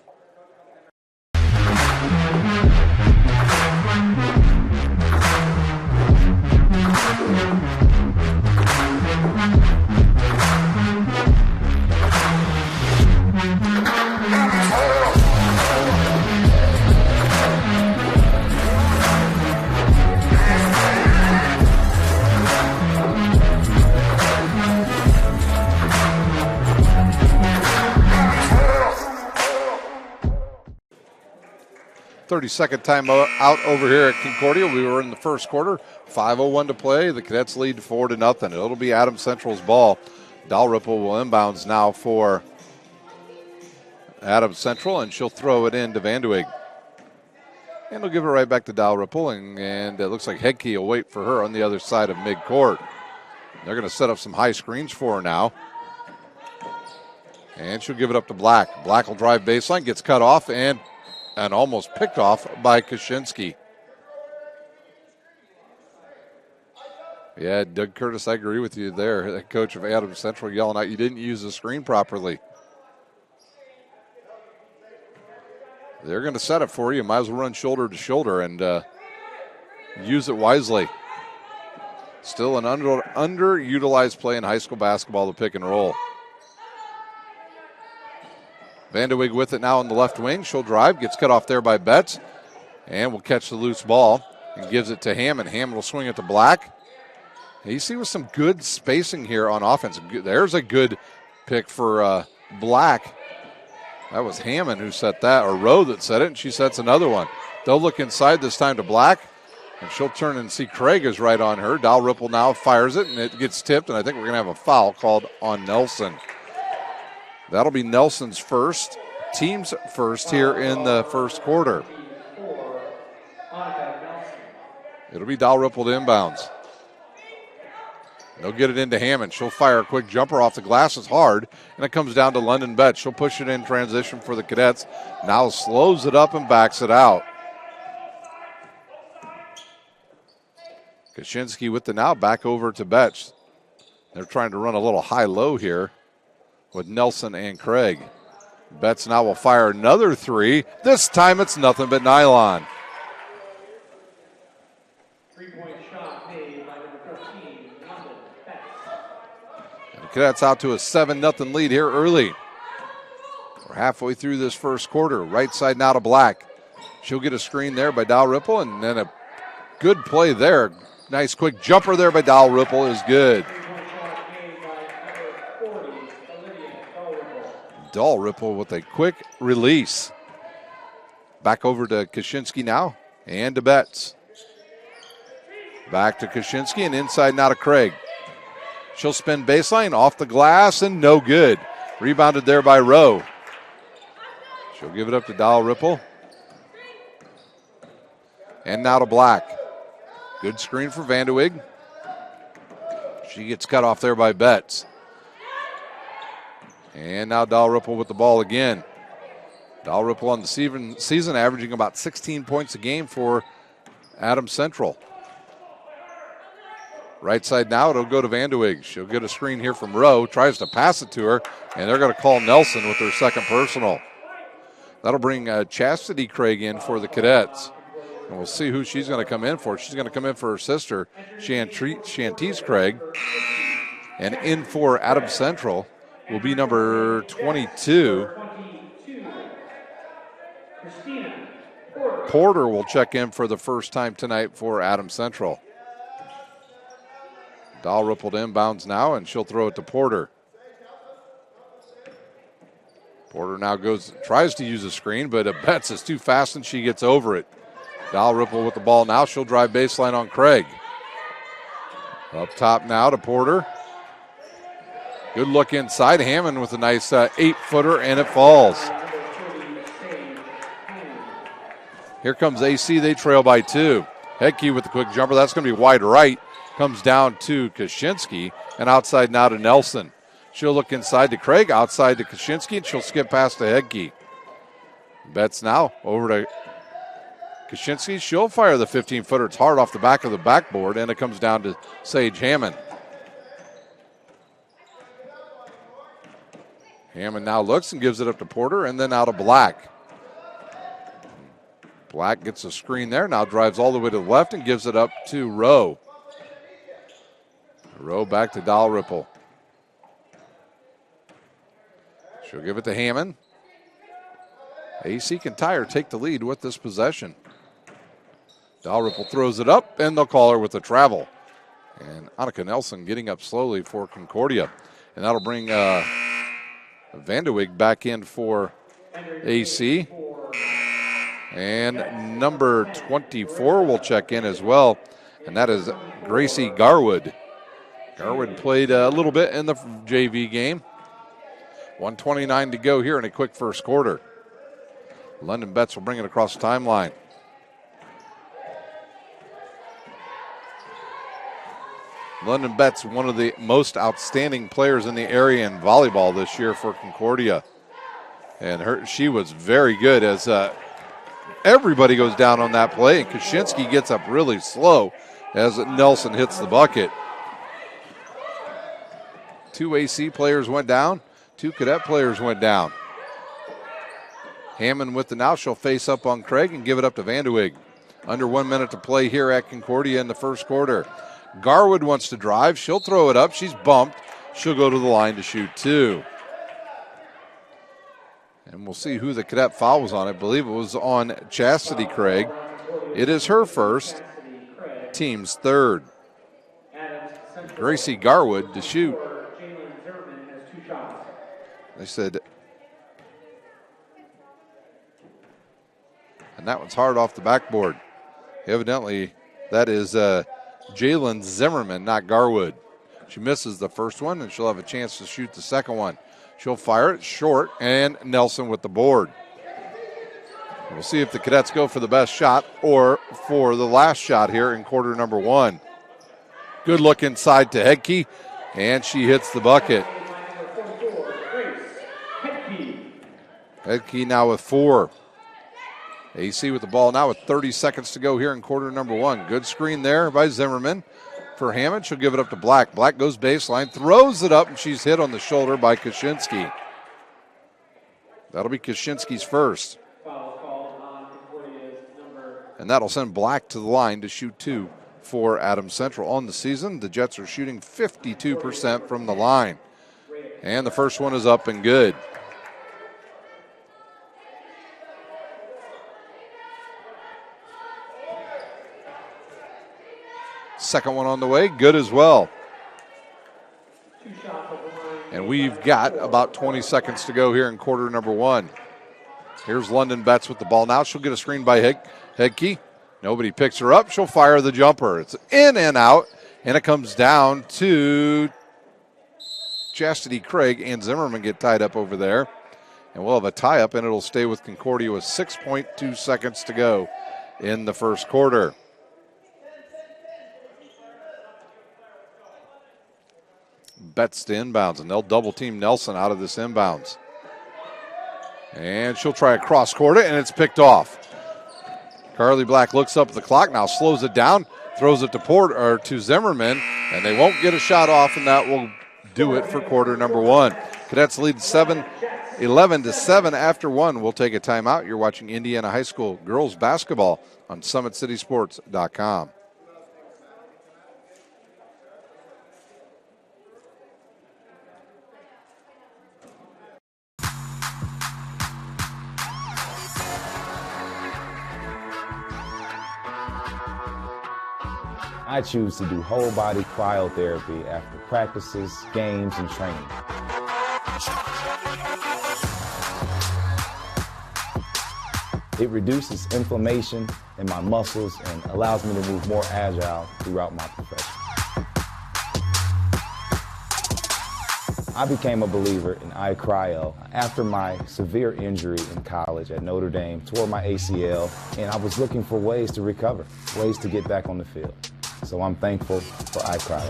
Second time out over here at Concordia. We were in the first quarter, 5:01 to play. The Cadets lead 4-0. It'll be Adams Central's ball. Dalrymple will inbounds now for Adams Central, and she'll throw it in to Vanderweg. And they'll give it right back to Dalrymple, and it looks like Hedke will wait for her on the other side of midcourt. They're going to set up some high screens for her now. And she'll give it up to Black. Black will drive baseline, gets cut off, and almost picked off by Kaczynski. Yeah, Doug Curtis, I agree with you there. The coach of Adams Central yelling out, you didn't use the screen properly. They're going to set it for you. Might as well run shoulder to shoulder and use it wisely. Still an underutilized play in high school basketball, the pick and roll. Vanderweg with it now on the left wing. She'll drive, gets cut off there by Betts, and will catch the loose ball and gives it to Hammond. Hammond will swing it to Black. You see with some good spacing here on offense. There's a good pick for Black. That was Hammond who set that, or Rowe that set it, and she sets another one. They'll look inside this time to Black, and she'll turn and see Craig is right on her. Dalrymple now fires it, and it gets tipped, and I think we're going to have a foul called on Nelson. That'll be Nelson's first, team's first here in the first quarter. It'll be Dalrymple to inbounds. They'll get it into Hammond. She'll fire a quick jumper off the glass. It's hard, and it comes down to London Betts. She'll push it in transition for the Cadets. Now slows it up and backs it out. Kaczynski with the now back over to Betts. They're trying to run a little high-low here with Nelson and Craig. Betts now will fire another three. This time it's nothing but nylon. Three-point shot made by number 13, London Betts. And the Cadets out to a 7-0 lead here early. We're halfway through this first quarter. Right side now to Black. She'll get a screen there by Dalrymple, and then a good play there. Nice quick jumper there by Dalrymple is good. Dalrymple with a quick release. Back over to Kaczynski now and to Betts. Back to Kaczynski and inside now to Craig. She'll spin baseline off the glass and no good. Rebounded there by Rowe. She'll give it up to Dalrymple. And now to Black. Good screen for Vanderweg. She gets cut off there by Betts. And now Dalrymple with the ball again. Dalrymple on the season averaging about 16 points a game for Adams Central. Right side now, it'll go to Vanderweg. She'll get a screen here from Rowe, tries to pass it to her, and they're going to call Nelson with their second personal. That'll bring Chastity Craig in for the Cadets. And we'll see who she's going to come in for. She's going to come in for her sister, Shantice Craig. And in for Adams Central will be number 22. Porter will check in for the first time tonight for Adams Central. Dalrymple to inbounds now, and she'll throw it to Porter. Porter now tries to use a screen, but Betts is too fast and she gets over it. Dalrymple with the ball now. She'll drive baseline on Craig. Up top now to Porter. Good look inside. Hammond with a nice 8-footer, and it falls. Here comes AC. They trail by 2. Hedke with the quick jumper. That's going to be wide right. Comes down to Kaczynski, and outside now to Nelson. She'll look inside to Craig, outside to Kaczynski, and she'll skip past to Hedke. Betts now over to Kaczynski. She'll fire the 15-footer. It's hard off the back of the backboard, and it comes down to Sage Hammond. Hammond now looks and gives it up to Porter and then out of Black. Black gets a screen there, now drives all the way to the left and gives it up to Rowe. Rowe back to Dalrymple. She'll give it to Hammond. AC Kintyre take the lead with this possession. Dalrymple throws it up, and they'll call her with a travel. And Annika Nelson getting up slowly for Concordia. And that'll bring Vanderweg back in for AC. And number 24 will check in as well, and that is Gracie Garwood. Garwood played a little bit in the JV game. 1:29 to go here in a quick first quarter. London Betts will bring it across the timeline. London Betts, one of the most outstanding players in the area in volleyball this year for Concordia. And she was very good as everybody goes down on that play, and Kaczynski gets up really slow as Nelson hits the bucket. 2 AC players went down, 2 cadet players went down. Hammond with the now, she'll face up on Craig and give it up to Vanderweg. Under 1 minute to play here at Concordia in the first quarter. Garwood wants to drive, she'll throw it up, she's bumped, she'll go to the line to shoot 2. And we'll see who the cadet foul was on. I believe it was on Chastity Craig. It is her first, team's third. Gracie Garwood to shoot. They said, and that one's hard off the backboard. Evidently, that is Jalen Zimmerman, not Garwood. She misses the first one, and she'll have a chance to shoot the second one. She'll fire it short, and Nelson with the board. We'll see if the cadets go for the best shot or for the last shot here in quarter number 1. Good look inside to Hedke, and she hits the bucket. Hedke now with 4. AC with the ball now with 30 seconds to go here in quarter number 1. Good screen there by Zimmerman. For Hammond, she'll give it up to Black. Black goes baseline, throws it up, and she's hit on the shoulder by Kaczynski. That'll be Kaczynski's first. And that'll send Black to the line to shoot 2 for Adams Central. On the season, the Jets are shooting 52% from the line. And the first one is up and good. Second one on the way, good as well. And we've got about 20 seconds to go here in quarter number 1. Here's London Betts with the ball now. She'll get a screen by Hedke. Nobody picks her up. She'll fire the jumper. It's in and out, and it comes down to Chastity Craig and Zimmerman get tied up over there. And we'll have a tie-up, and it'll stay with Concordia with 6.2 seconds to go in the first quarter. Betts to inbounds, and they'll double team Nelson out of this inbounds. And she'll try a cross court, and it's picked off. Carly Black looks up at the clock, now slows it down, throws it to Porter or to Zimmerman, and they won't get a shot off, and that will do it for quarter number 1. Cadets lead 11-7 after 1. We'll take a timeout. You're watching Indiana High School girls basketball on SummitCitySports.com. I choose to do whole body cryotherapy after practices, games, and training. It reduces inflammation in my muscles and allows me to move more agile throughout my profession. I became a believer in iCryo after my severe injury in college at Notre Dame, tore my ACL, and I was looking for ways to recover, ways to get back on the field. So I'm thankful for iCryo.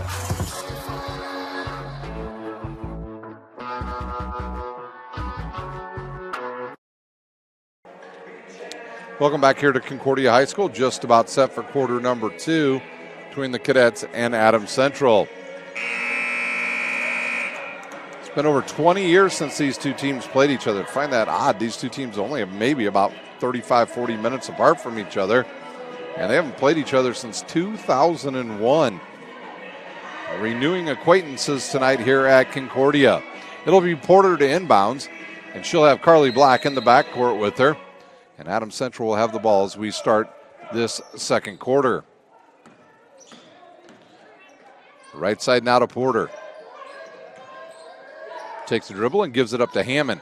Welcome back here to Concordia High School. Just about set for quarter number 2 between the Cadets and Adams Central. It's been over 20 years since these two teams played each other. I find that odd. These two teams only have maybe about 35, 40 minutes apart from each other, and they haven't played each other since 2001. Renewing acquaintances tonight here at Concordia. It'll be Porter to inbounds, and she'll have Carly Black in the backcourt with her. And Adams Central will have the ball as we start this second quarter. Right side now to Porter. Takes the dribble and gives it up to Hammond.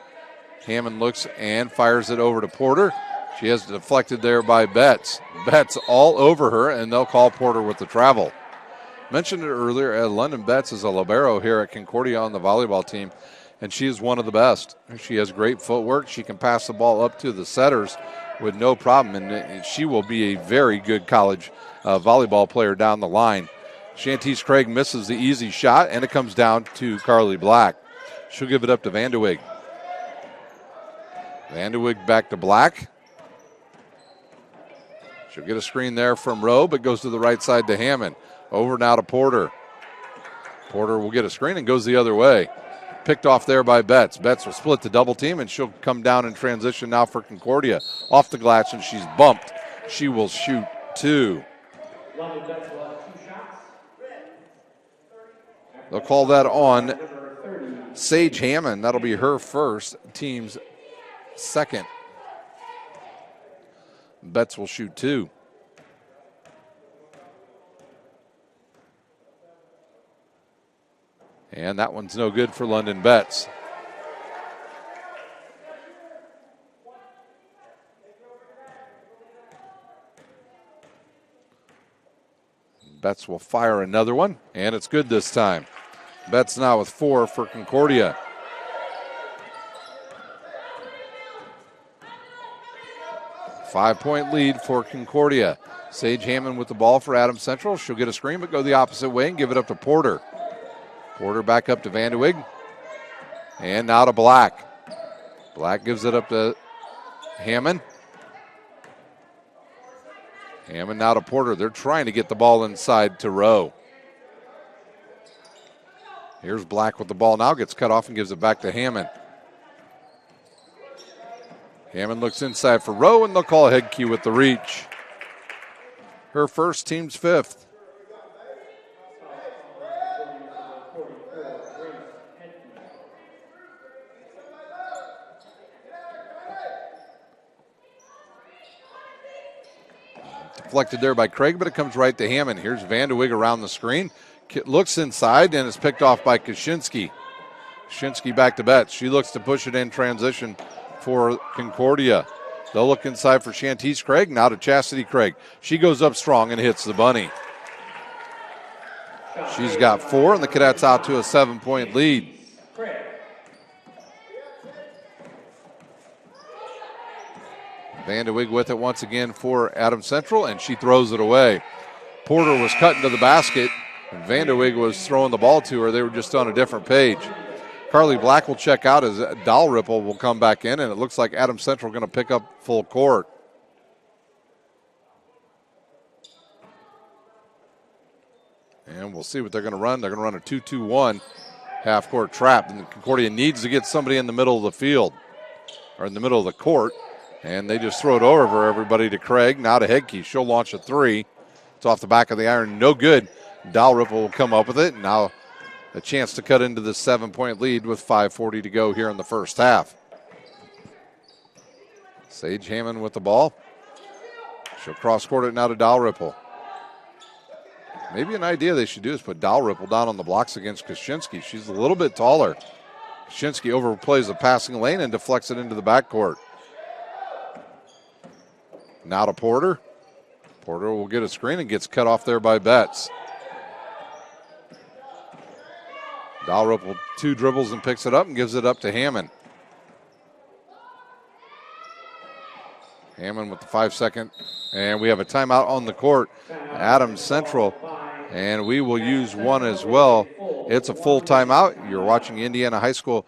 Hammond looks and fires it over to Porter. She has deflected there by Betts. Betts all over her, and they'll call Porter with the travel. Mentioned it earlier, London Betts is a libero here at Concordia on the volleyball team, and she is one of the best. She has great footwork. She can pass the ball up to the setters with no problem, and she will be a very good college volleyball player down the line. Shantice Craig misses the easy shot, and it comes down to Carly Black. She'll give it up to Vanderweg. Vanderweg back to Black. She'll get a screen there from Rowe, but goes to the right side to Hammond. Over now to Porter. Porter will get a screen and goes the other way. Picked off there by Betts. Betts will split the double team, and she'll come down in transition now for Concordia. Off the glass, and she's bumped. She will shoot two. They'll call that on Sage Hammond. That'll be her first, team's second. Betts will shoot two. And that one's no good for London Betts. Betts will fire another one, and it's good this time. Betts now with 4 for Concordia. Five-point lead for Concordia. Sage Hammond with the ball for Adams Central. She'll get a screen, but go the opposite way and give it up to Porter. Porter back up to Vanderweg. And now to Black. Black gives it up to Hammond. Hammond now to Porter. They're trying to get the ball inside to Rowe. Here's Black with the ball now. Gets cut off and gives it back to Hammond. Hammond looks inside for Rowe, and they'll call Headkey with the reach. Her first, team's fifth. Deflected there by Craig, but it comes right to Hammond. Here's Vanderweg around the screen. Looks inside, and it's picked off by Kaczynski. Kaczynski back to Betts. She looks to push it in transition for Concordia. They'll look inside for Shantice Craig. Now to Chastity Craig. She goes up strong and hits the bunny. She's got 4, and the Cadets out to a 7-point lead. Vanderweg with it once again for Adams Central, and she throws it away. Porter was cut into the basket, and Vanderweg was throwing the ball to her. They were just on a different page. Carly Black will check out as Dalrymple will come back in, and it looks like Adams Central going to pick up full court. And we'll see what they're going to run. They're going to run a 2-2-1 half-court trap, and Concordia needs to get somebody in the middle of the field, or in the middle of the court. And they just throw it over for everybody to Craig. Now to Headkey. She'll launch a 3. It's off the back of the iron. No good. Dalrymple will come up with it. Now a chance to cut into the 7-point lead with 5:40 to go here in the first half. Sage Hammond with the ball. She'll cross-court it now to Dalrymple. Maybe an idea they should do is put Dalrymple down on the blocks against Kaczynski. She's a little bit taller. Kaczynski overplays the passing lane and deflects it into the backcourt. Now to Porter. Porter will get a screen and gets cut off there by Betts. Dalrymple 2 dribbles and picks it up and gives it up to Hammond. Hammond with the 5-second. And we have a timeout on the court. Adams Central. And we will use one as well. It's a full timeout. You're watching Indiana High School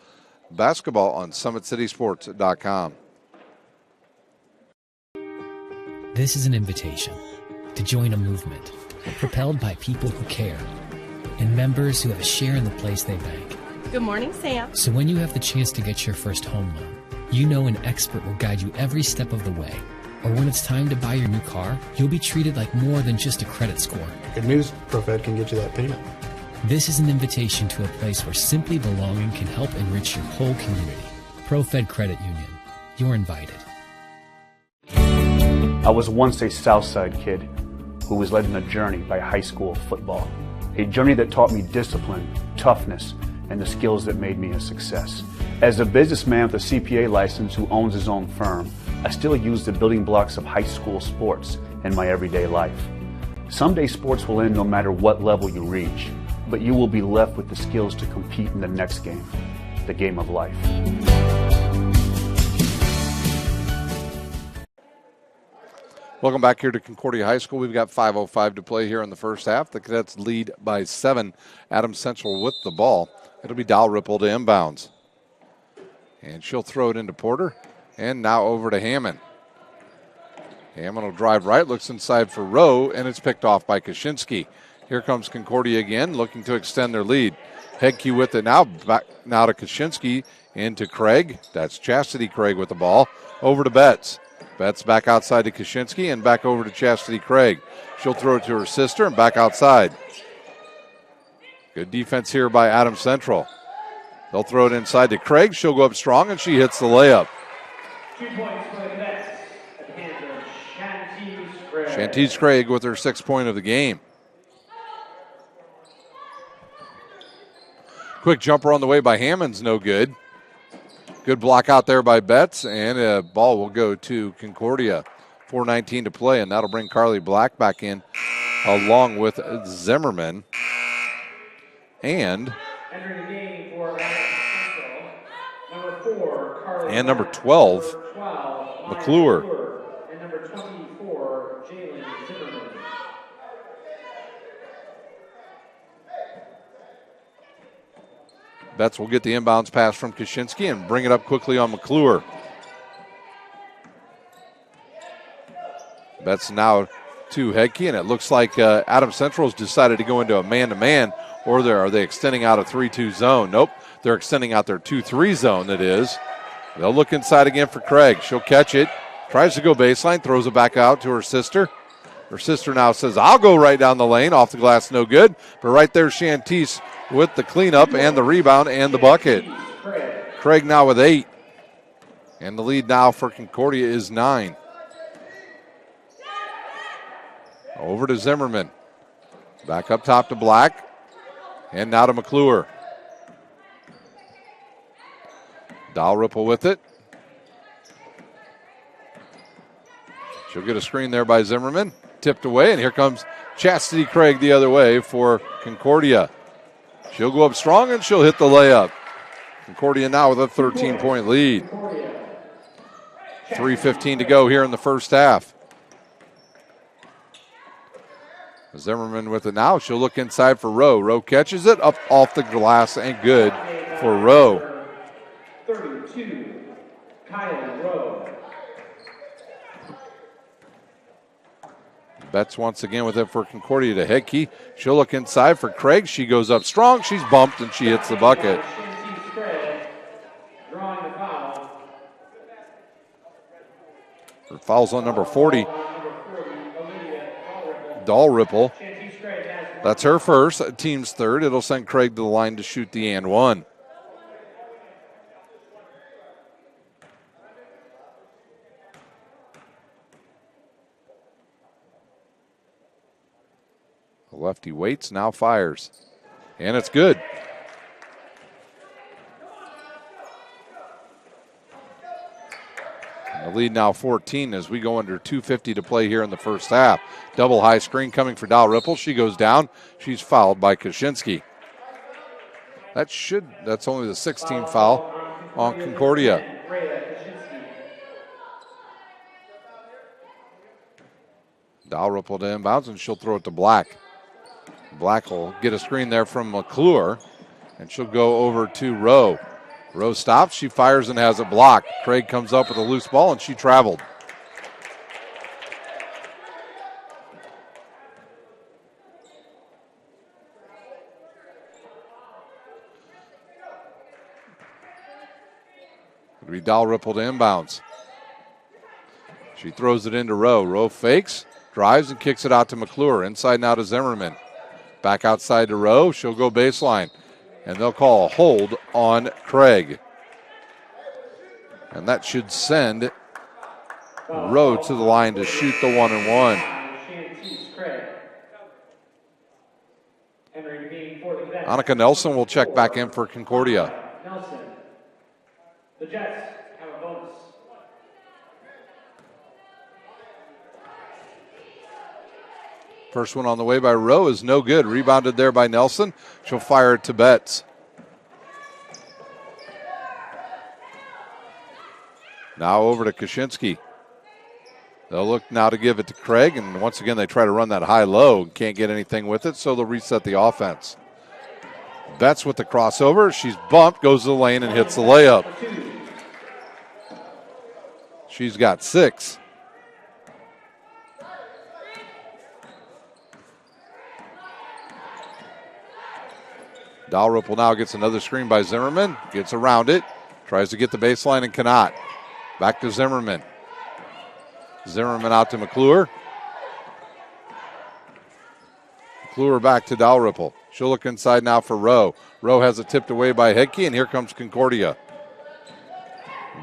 basketball on SummitCitySports.com. This is an invitation to join a movement propelled by people who care and members who have a share in the place they bank. Good morning, Sam. So when you have the chance to get your first home loan, you know an expert will guide you every step of the way. Or when it's time to buy your new car, you'll be treated like more than just a credit score. Good news, ProFed can get you that payment. This is an invitation to a place where simply belonging can help enrich your whole community. ProFed Credit Union. You're invited. I was once a Southside kid who was led on a journey by high school football. A journey that taught me discipline, toughness, and the skills that made me a success. As a businessman with a CPA license who owns his own firm, I still use the building blocks of high school sports in my everyday life. Someday sports will end no matter what level you reach, but you will be left with the skills to compete in the next game, the game of life. Welcome back here to Concordia High School. We've got 5:05 to play here in the first half. The Cadets lead by 7. Adams Central with the ball. It'll be Dalrymple to inbounds. And she'll throw it into Porter. And now over to Hammond. Hammond will drive right, looks inside for Rowe, and it's picked off by Kaczynski. Here comes Concordia again, looking to extend their lead. Hedke with it now, back now to Kaczynski, into Craig. That's Chastity Craig with the ball. Over to Betts. Betts back outside to Kaczynski and back over to Chastity Craig. She'll throw it to her sister and back outside. Good defense here by Adams Central. They'll throw it inside to Craig. She'll go up strong and she hits the layup. 2 points for the Cadets at the hands of Shantice Craig. Shantice Craig with her 6th point of the game. Quick jumper on the way by Hammond's no good. Good block out there by Betts, and a ball will go to Concordia. 4:19 to play, and that'll bring Carly Black back in along with Zimmerman. And entering the game for number 4, Carly and number 12, number 12 McClure. and number 24, Jalen Zimmerman. Betts will get the inbounds pass from Kaczynski and bring it up quickly on McClure. Betts now to Hedke, and it looks like Adams Central has decided to go into a man-to-man, or are they extending out a 3-2 zone? Nope, they're extending out their 2-3 zone, it is. They'll look inside again for Craig. She'll catch it, tries to go baseline, throws it back out to her sister. Her sister now says, I'll go right down the lane. Off the glass, no good. But right there, Shantice with the cleanup and the rebound and the bucket. Craig now with 8. And the lead now for Concordia is 9. Over to Zimmerman. Back up top to Black. And now to McClure. Dalrymple with it. She'll get a screen there by Zimmerman. Tipped away, and here comes Chastity Craig the other way for Concordia. She'll go up strong, and she'll hit the layup. Concordia now with a 13-point lead. 3:15 to go here in the first half. Zimmerman with it now. She'll look inside for Rowe. Rowe catches it up off the glass and good for Rowe. 32, Kylie Rowe. Betts once again with it for Concordia to Hedke. She'll look inside for Craig. She goes up strong. She's bumped and she hits the bucket. Drawing the foul. Her foul's on number 40. Dalrymple. That's her first, team's third. It'll send Craig to the line to shoot the and one. The lefty waits, now fires. And it's good. And the lead now 14 as we go under 2:50 to play here in the first half. Double high screen coming for Dalrymple. She goes down. She's fouled by Kaczynski. That's only the 16th foul on Concordia. Dalrymple to inbounds, and she'll throw it to Black. Black will get a screen there from McClure, and she'll go over to Rowe. Rowe stops, she fires and has it blocked. Craig comes up with a loose ball, and she traveled. It'll be Dalrymple to inbounds. She throws it into Rowe. Rowe fakes, drives, and kicks it out to McClure. Inside now to Zimmerman. Back outside to Rowe. She'll go baseline. And they'll call a hold on Craig. And that should send Rowe to the line to shoot the 1-and-1. Annika Nelson will check back in for Concordia. Nelson. The Jets have a bonus. First one on the way by Rowe is no good. Rebounded there by Nelson. She'll fire it to Betts. Now over to Kaczynski. They'll look now to give it to Craig, and once again they try to run that high-low. Can't get anything with it, so they'll reset the offense. Betts with the crossover. She's bumped, goes to the lane, and hits the layup. She's got 6. Dalrymple now gets another screen by Zimmerman. Gets around it. Tries to get the baseline and cannot. Back to Zimmerman. Zimmerman out to McClure. McClure back to Dalrymple. She'll look inside now for Rowe. Rowe has it tipped away by Hedke, and here comes Concordia.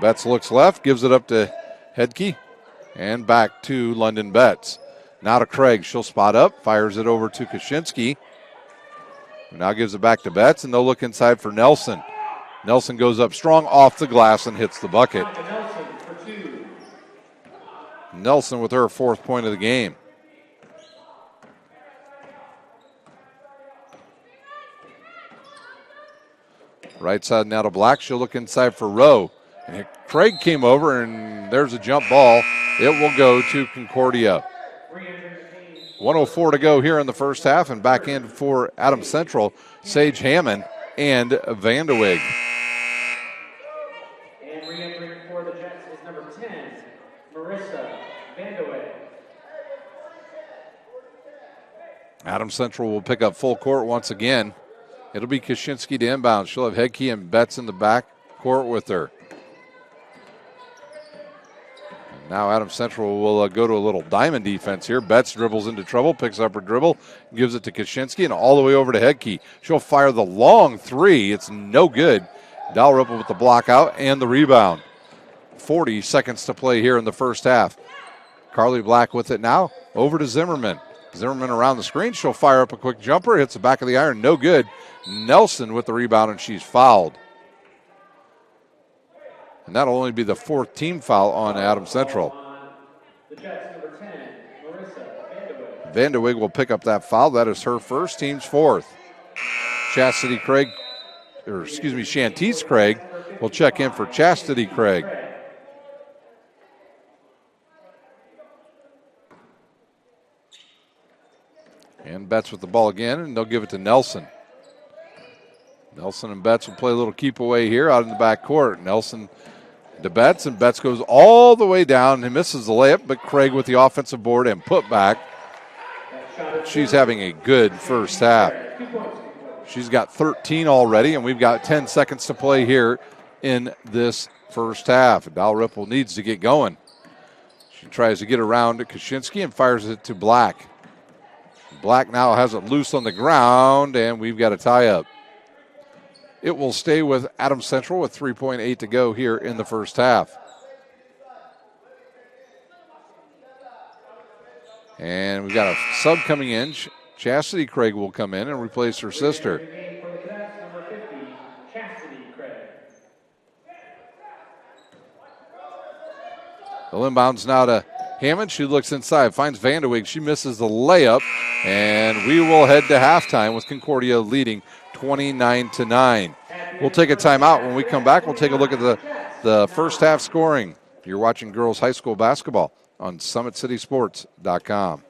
Betts looks left, gives it up to Hedke, and back to London Betts. Now to Craig. She'll spot up, fires it over to Kaczynski. Now gives it back to Betts, and they'll look inside for Nelson. Nelson goes up strong off the glass and hits the bucket. Nelson with her 4th point of the game. Right side now to Black. She'll look inside for Rowe. And Craig came over, and there's a jump ball. It will go to Concordia. 1:04 to go here in the first half, and back in for Adams Central, Sage Hammond and Vandeweghe. And re-entering for the Jets is number 10, Marissa Vandeweghe. Adams Central will pick up full court once again. It'll be Kaczynski to inbound. She'll have Hedke and Betts in the back court with her. Now Adams Central will go to a little diamond defense here. Betts dribbles into trouble, picks up her dribble, gives it to Kaczynski, and all the way over to Hedke. She'll fire the long 3. It's no good. Dalrymple with the block out and the rebound. 40 seconds to play here in the first half. Carly Black with it now. Over to Zimmerman. Zimmerman around the screen. She'll fire up a quick jumper. Hits the back of the iron. No good. Nelson with the rebound, and she's fouled. And that'll only be the 4th team foul on Adams Central. The Jets, number 10, Marissa Vandeweghe. Vandeweghe will pick up that foul. That is her first, team's 4th. Chastity Craig, or excuse me, Shantice Craig will check in for Chastity Craig. And Betts with the ball again, and they'll give it to Nelson. Nelson and Betts will play a little keep away here out in the back court. Nelson to Betts, and Betts goes all the way down and misses the layup, but Craig with the offensive board and put back. She's having a good first half. She's got 13 already, and we've got 10 seconds to play here in this first half. Dalrymple needs to get going. She tries to get around to Kaczynski and fires it to Black. Black now has it loose on the ground, and we've got a tie-up. It will stay with Adams Central with 3.8 to go here in the first half. And we've got a sub coming in. Chastity Craig will come in and replace her sister. The inbounds now to Hammond. She looks inside, finds Vandeweghe. She misses the layup, and we will head to halftime with Concordia leading 29-9. We'll take a timeout. When we come back, we'll take a look at the first half scoring. You're watching girls high school basketball on SummitCitySports.com.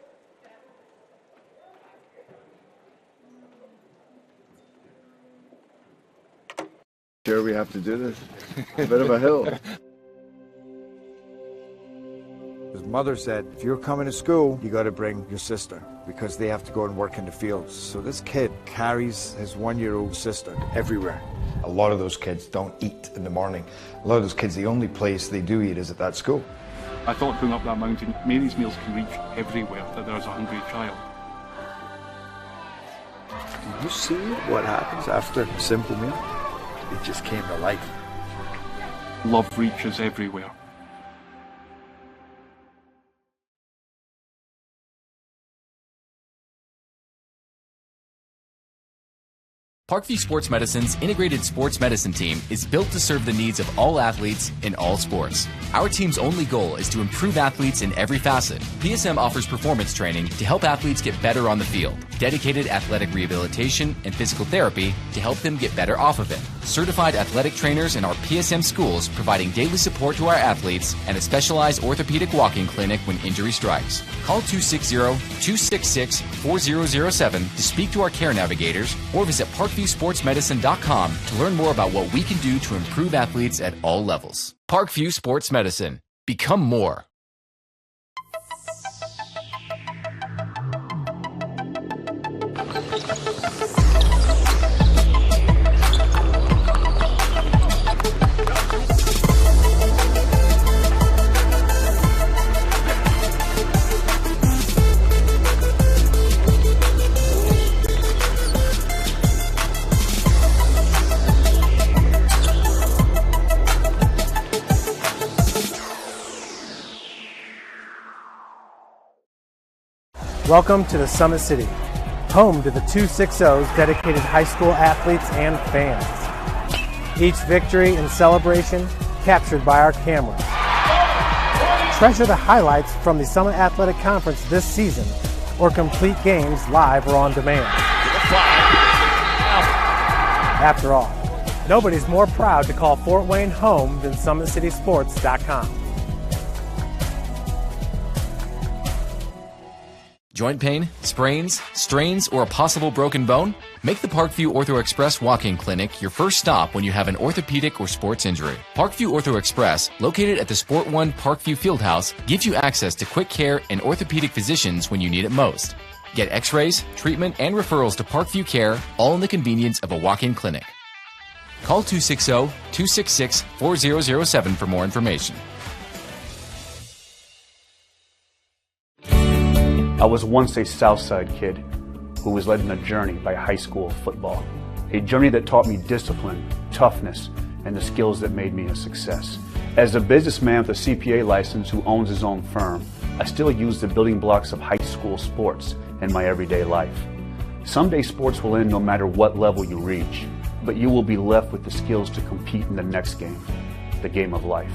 Sure, we have to do this. A bit of a hill. His mother said, if you're coming to school, you got to bring your sister because they have to go and work in the fields. So this kid carries his 1-year-old sister everywhere. A lot of those kids don't eat in the morning. A lot of those kids, the only place they do eat is at that school. I thought going up that mountain, Mary's meals can reach everywhere that there's a hungry child. You see what happens after a simple meal? It just came to life. Love reaches everywhere. Parkview Sports Medicine's integrated sports medicine team is built to serve the needs of all athletes in all sports. Our team's only goal is to improve athletes in every facet. PSM offers performance training to help athletes get better on the field, dedicated athletic rehabilitation and physical therapy to help them get better off of it, certified athletic trainers in our PSM schools providing daily support to our athletes, and a specialized orthopedic walking clinic when injury strikes. Call 260-266-4007 to speak to our care navigators or visit ParkviewSportsMedicine.com to learn more about what we can do to improve athletes at all levels. Parkview Sports Medicine. Become more. Welcome to the Summit City, home to the 260s dedicated high school athletes and fans. Each victory and celebration captured by our cameras. Treasure the highlights from the Summit Athletic Conference this season or complete games live or on demand. After all, nobody's more proud to call Fort Wayne home than SummitCitySports.com. Joint pain, sprains, strains, or a possible broken bone? Make the Parkview Ortho Express Walk-In Clinic your first stop when you have an orthopedic or sports injury. Parkview Ortho Express, located at the Sport One Parkview Fieldhouse, gives you access to quick care and orthopedic physicians when you need it most. Get x-rays, treatment, and referrals to Parkview Care, all in the convenience of a walk-in clinic. Call 260-266-4007 for more information. I was once a Southside kid who was led on a journey by high school football. A journey that taught me discipline, toughness, and the skills that made me a success. As a businessman with a CPA license who owns his own firm, I still use the building blocks of high school sports in my everyday life. Someday sports will end no matter what level you reach, but you will be left with the skills to compete in the next game, the game of life.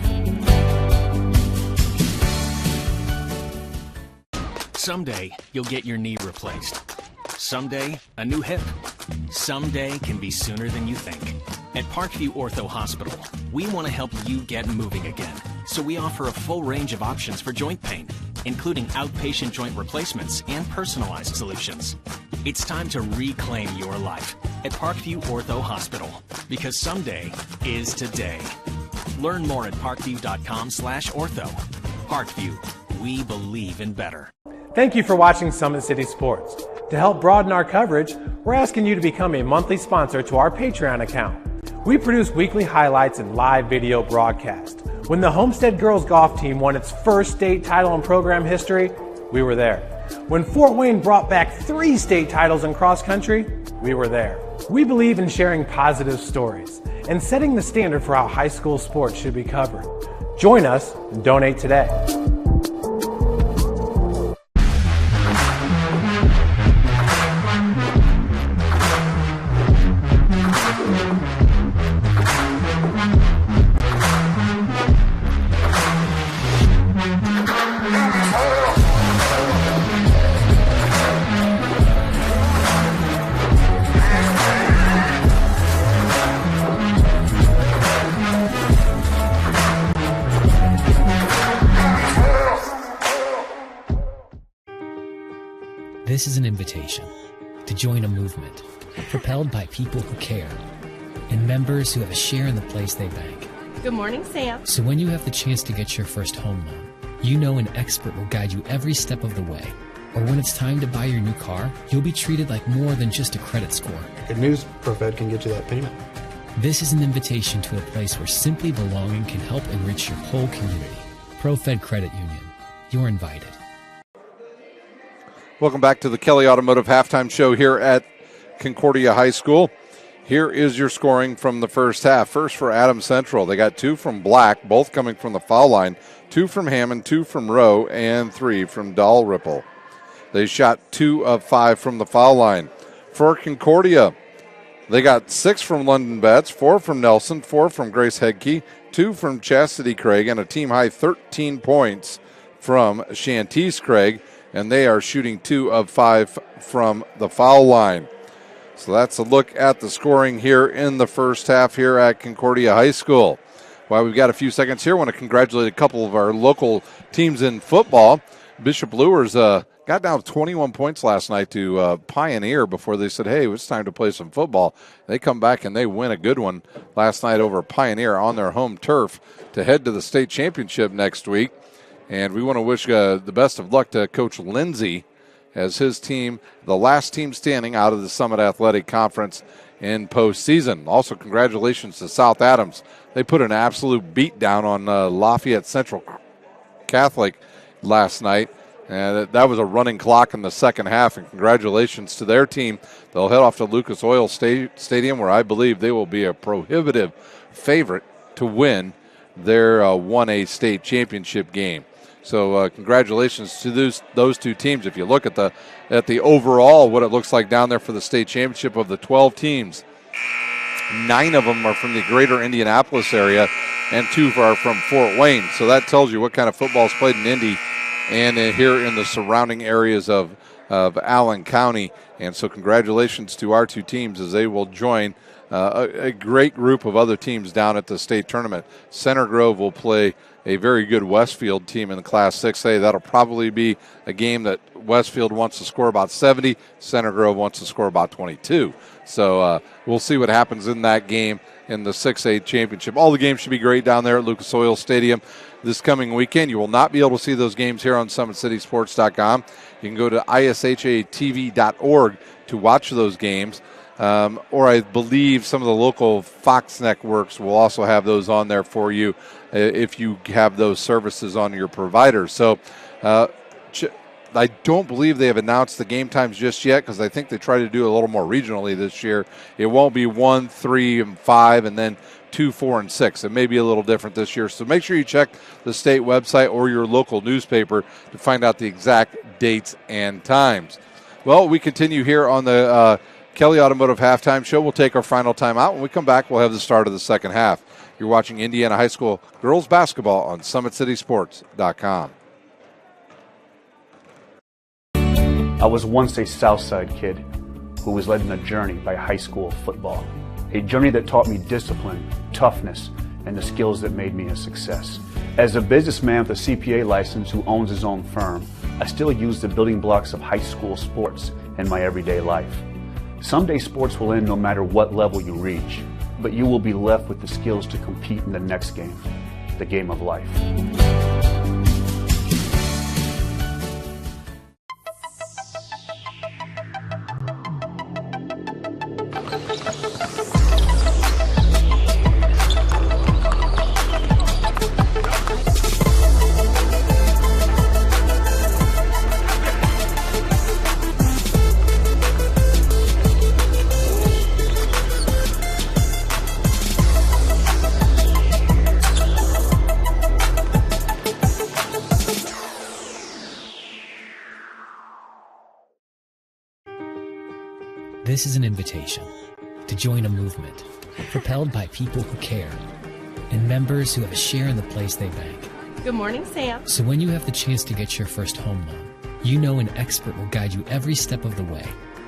Someday, you'll get your knee replaced. Someday, a new hip. Someday can be sooner than you think. At Parkview Ortho Hospital, we want to help you get moving again. So we offer a full range of options for joint pain, including outpatient joint replacements and personalized solutions. It's time to reclaim your life at Parkview Ortho Hospital, because someday is today. Learn more at parkview.com/ortho. Parkview, we believe in better. Thank you for watching Summit City Sports. To help broaden our coverage, we're asking you to become a monthly sponsor to our Patreon account. We produce weekly highlights and live video broadcasts. When the Homestead girls golf team won its first state title in program history, we were there. When Fort Wayne brought back 3 state titles in cross country, we were there. We believe in sharing positive stories and setting the standard for how high school sports should be covered. Join us and donate today. This is an invitation to join a movement propelled by people who care and members who have a share in the place they bank. Good morning, Sam. So when you have the chance to get your first home loan, you know an expert will guide you every step of the way. Or when it's time to buy your new car, you'll be treated like more than just a credit score. Good news, ProFed can get you that payment. This is an invitation to a place where simply belonging can help enrich your whole community. ProFed Credit Union. You're invited. Welcome back to the Kelly Automotive Halftime Show here at Concordia High School. Here is your scoring from the first half. First for Adams Central. They got 2 from Black, both coming from the foul line. 2 from Hammond, 2 from Rowe, and 3 from Dalrymple. They shot 2 of 5 from the foul line. For Concordia, they got 6 from London Betts, 4 from Nelson, 4 from Grace Hedke, 2 from Chastity Craig, and a team-high 13 points from Shantice Craig, and they are shooting 2 of 5 from the foul line. So that's a look at the scoring here in the first half here at Concordia High School. While we've got a few seconds here, I want to congratulate a couple of our local teams in football. Bishop Luers got down 21 points last night to Pioneer before they said, hey, it's time to play some football. They come back and they win a good one last night over Pioneer on their home turf to head to the state championship next week. And we want to wish the best of luck to Coach Lindsay as his team, the last team standing out of the Summit Athletic Conference in postseason. Also, congratulations to South Adams. They put an absolute beat down on Lafayette Central Catholic last night. And that was a running clock in the second half, and congratulations to their team. They'll head off to Lucas Oil Stadium, where I believe they will be a prohibitive favorite to win their 1A state championship game. So congratulations to those two teams. If you look at the overall, what it looks like down there for the state championship of the 12 teams, 9 of them are from the greater Indianapolis area, and 2 are from Fort Wayne. So that tells you what kind of football is played in Indy and here in the surrounding areas of Allen County. And so congratulations to our two teams as they will join a great group of other teams down at the state tournament. Center Grove will play a very good Westfield team in the Class 6A. That'll probably be a game that Westfield wants to score about 70. Center Grove wants to score about 22. So we'll see what happens in that game in the 6A championship. All the games should be great down there at Lucas Oil Stadium this coming weekend. You will not be able to see those games here on SummitCitySports.com. You can go to ishatv.org to watch those games. Or I believe some of the local Fox networks will also have those on there for you if you have those services on your provider. So I don't believe they have announced the game times just yet because I think they try to do a little more regionally this year. It won't be 1, 3, and 5 and then 2, 4, and 6. It may be a little different this year. So make sure you check the state website or your local newspaper to find out the exact dates and times. Well, we continue here on the Kelly Automotive Halftime Show. We'll take our final time out. When we come back, we'll have the start of the second half. You're watching Indiana High School girls basketball on SummitCitySports.com. I was once a Southside kid who was led on a journey by high school football. A journey that taught me discipline, toughness, and the skills that made me a success. As a businessman with a CPA license who owns his own firm, I still use the building blocks of high school sports in my everyday life. Someday sports will end no matter what level you reach, but you will be left with the skills to compete in the next game, the game of life. This is an invitation to join a movement propelled by people who care and members who have a share in the place they bank. Good morning, Sam. So when you have the chance to get your first home loan, you know an expert will guide you every step of the way.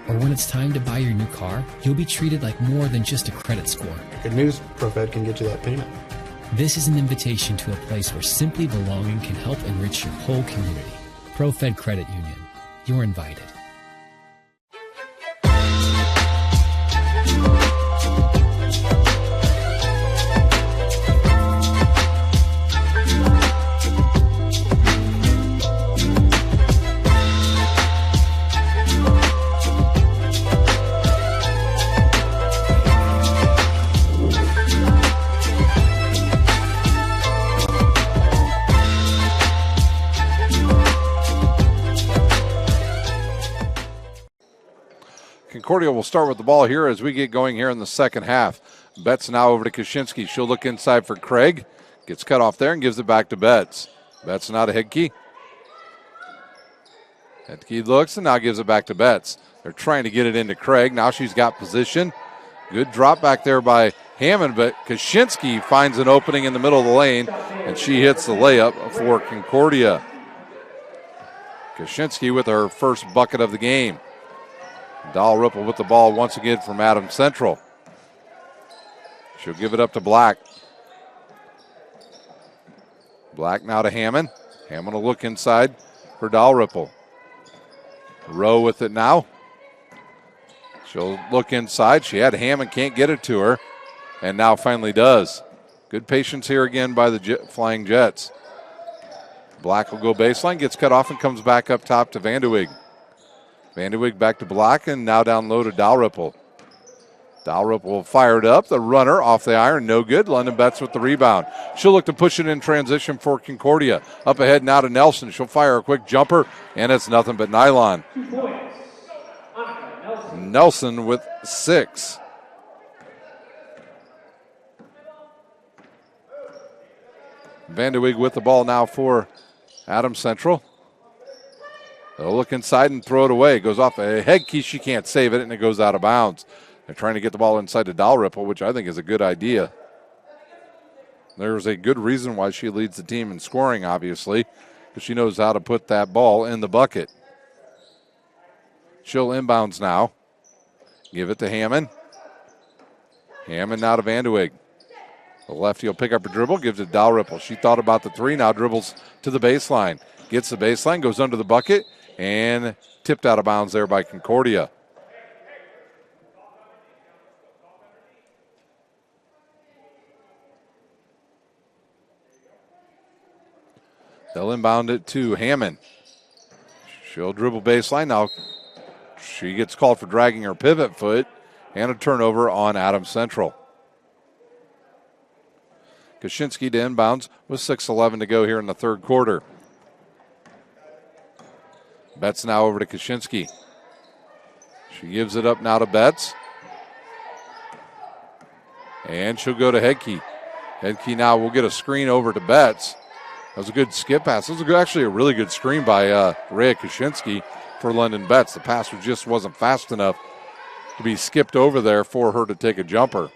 Or when it's time to buy your new car, you'll be treated like more than just a credit score. Good news, ProFed can get you that payment. This is an invitation to a place where simply belonging can help enrich your whole community. ProFed Credit Union. You're invited. Concordia will start with the ball here as we get going here in the second half. Betts now over to Kaczynski. She'll look inside for Craig. Gets cut off there and gives it back to Betts. Betts now to Hedke. Hedke looks and now gives it back to Betts. They're trying to get it into Craig. Now she's got position. Good drop back there by Hammond, but Kaczynski finds an opening in the middle of the lane, and she hits the layup for Concordia. Kaczynski with her first bucket of the game. Dalrymple with the ball once again from Adams Central. She'll give it up to Black. Black now to Hammond. Hammond will look inside for Dalrymple. Rowe with it now. She'll look inside. She had Hammond, can't get it to her, and now finally does. Good patience here again by the Flying Jets. Black will go baseline, gets cut off, and comes back up top to Vanderweg. Vanderweg back to Black, and now down low to Dalrymple. Dalrymple fired up. The runner off the iron, no good. London Betts with the rebound. She'll look to push it in transition for Concordia. Up ahead now to Nelson. She'll fire a quick jumper, and it's nothing but nylon. 2 points. Nelson with 6. Vanderweg with the ball now for Adams Central. They'll look inside and throw it away. It goes off a head key. She can't save it, and it goes out of bounds. They're trying to get the ball inside to Dalrymple, which I think is a good idea. There's a good reason why she leads the team in scoring, obviously, because she knows how to put that ball in the bucket. She'll inbounds now. Give it to Hammond. Hammond now to Vanderweg. The lefty will pick up a dribble, gives it to Dalrymple. She thought about the three, now dribbles to the baseline. Gets the baseline, goes under the bucket, and tipped out of bounds there by Concordia. They'll inbound it to Hammond. She'll dribble baseline. Now she gets called for dragging her pivot foot, and a turnover on Adams Central. Kaczynski to inbounds with 6:11 to go here in the third quarter. Betts now over to Kaczynski. She gives it up now to Betts. And she'll go to Hedke. Hedke now will get a screen over to Betts. That was a good skip pass. It was actually a really good screen by Rhea Kaczynski for London Betts. The pass just wasn't fast enough to be skipped over there for her to take a jumper.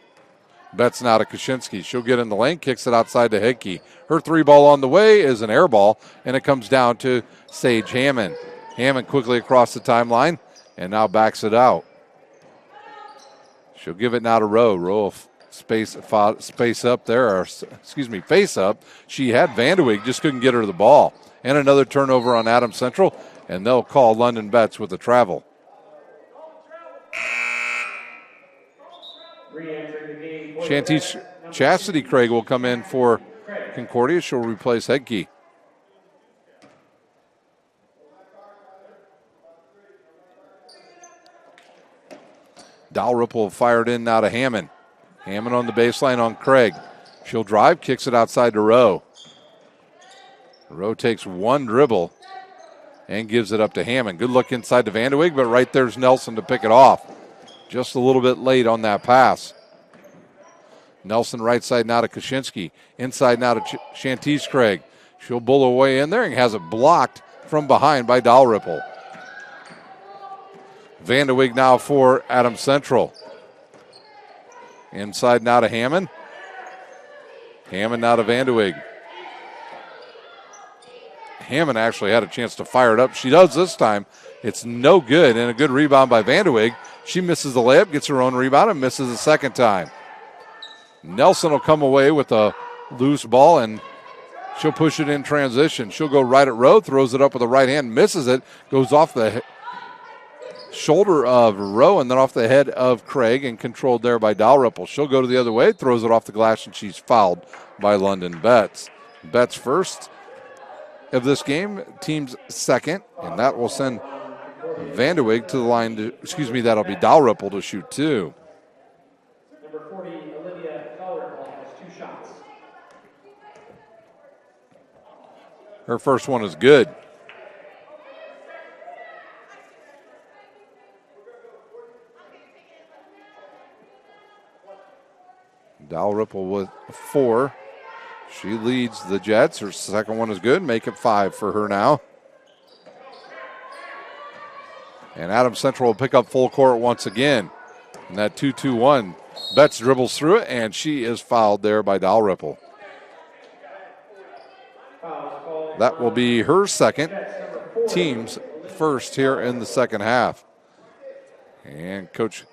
Betts now to Kaczynski. She'll get in the lane, kicks it outside to Hedke. Her three ball on the way is an air ball, and it comes down to Sage Hammond. Hammond quickly across the timeline, and now backs it out. She'll give it now to Rowe. Rowe space up there, or face up. She had Vanderweg, just couldn't get her the ball. And another turnover on Adams Central, and they'll call London Betts with the travel. Shantice Chastity Craig will come in for Concordia. She'll replace Hedke. Dalrymple fired in now to Hammond. Hammond on the baseline on Craig. She'll drive, kicks it outside to Rowe. Rowe takes one dribble and gives it up to Hammond. Good look inside to Vanderweg, but right there's Nelson to pick it off. Just a little bit late on that pass. Nelson right side now to Kaczynski. Inside now to Shantice Craig. She'll bull away in there and has it blocked from behind by Dalrymple. Vanderweg now for Adams Central. Inside now to Hammond. Hammond now to Vanderweg. Hammond actually had a chance to fire it up. She does this time. It's no good, and a good rebound by Vanderweg. She misses the layup, gets her own rebound, and misses the second time. Nelson will come away with a loose ball, and she'll push it in transition. She'll go right at Rowe, throws it up with the right hand, misses it, goes off the shoulder of Rowe and then off the head of Craig, and controlled there by Dalrymple. She'll go to the other way, throws it off the glass, and she's fouled by London Betts. Betts first of this game, team's second, and that will send Vanderweg to the line to, that'll be Dalrymple to shoot two. Number 40, Olivia Dalrymple has 2 shots. Her first one is good. Dalrymple with 4. She leads the Jets. Her second one is good. Make it 5 for her now. And Adams Central will pick up full court once again. And that 2-2-1. Betts dribbles through it, and she is fouled there by Dalrymple. That will be her second, team's first here in the second half. And Coach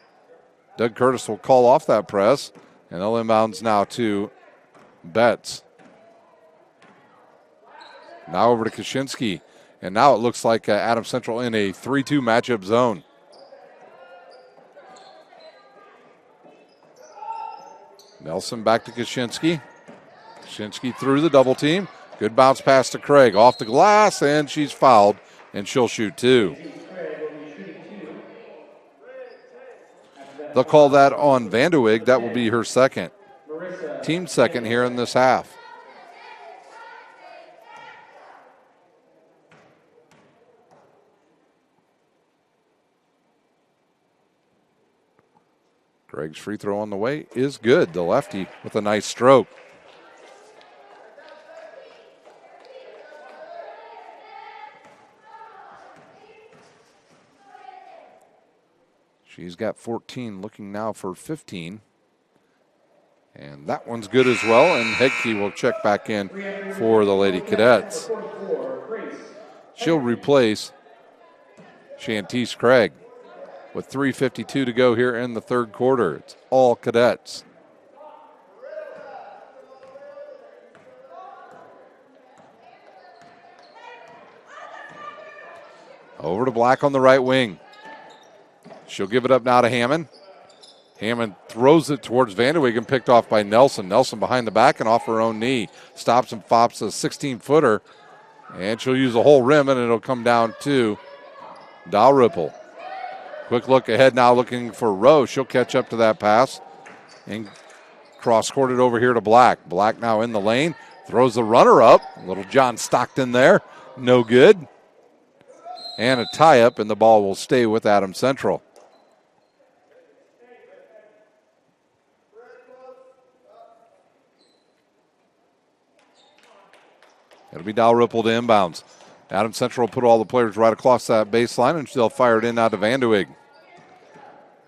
Doug Curtis will call off that press, and they'll inbounds now to Betts. Now over to Kaczynski, and now it looks like Adams Central in a 3-2 matchup zone. Nelson back to Kaczynski. Kaczynski through the double team. Good bounce pass to Craig. Off the glass, and she's fouled, and she'll shoot 2. They'll call that on Vanderweg. That will be her second. Team second here in this half. Craig's free throw on the way is good. The lefty with a nice stroke. She's got 14, looking now for 15. And that one's good as well, and Hegke will check back in for the Lady Cadets. She'll replace Shantice Craig. With 3:52 to go here in the third quarter. It's all Cadets. Over to Black on the right wing. She'll give it up now to Hammond. Hammond throws it towards Vanderweg and picked off by Nelson. Nelson behind the back and off her own knee. Stops and fops a 16-footer. And she'll use the whole rim, and it'll come down to Dalrymple. Quick look ahead now, looking for Rowe. She'll catch up to that pass and cross-court it over here to Black. Black now in the lane, throws the runner up. Little John Stockton there, no good. And a tie-up, and the ball will stay with Adams Central. It'll be Dalrymple to inbounds. Adams Central will put all the players right across that baseline, and they'll fire it in now to Vanderweg.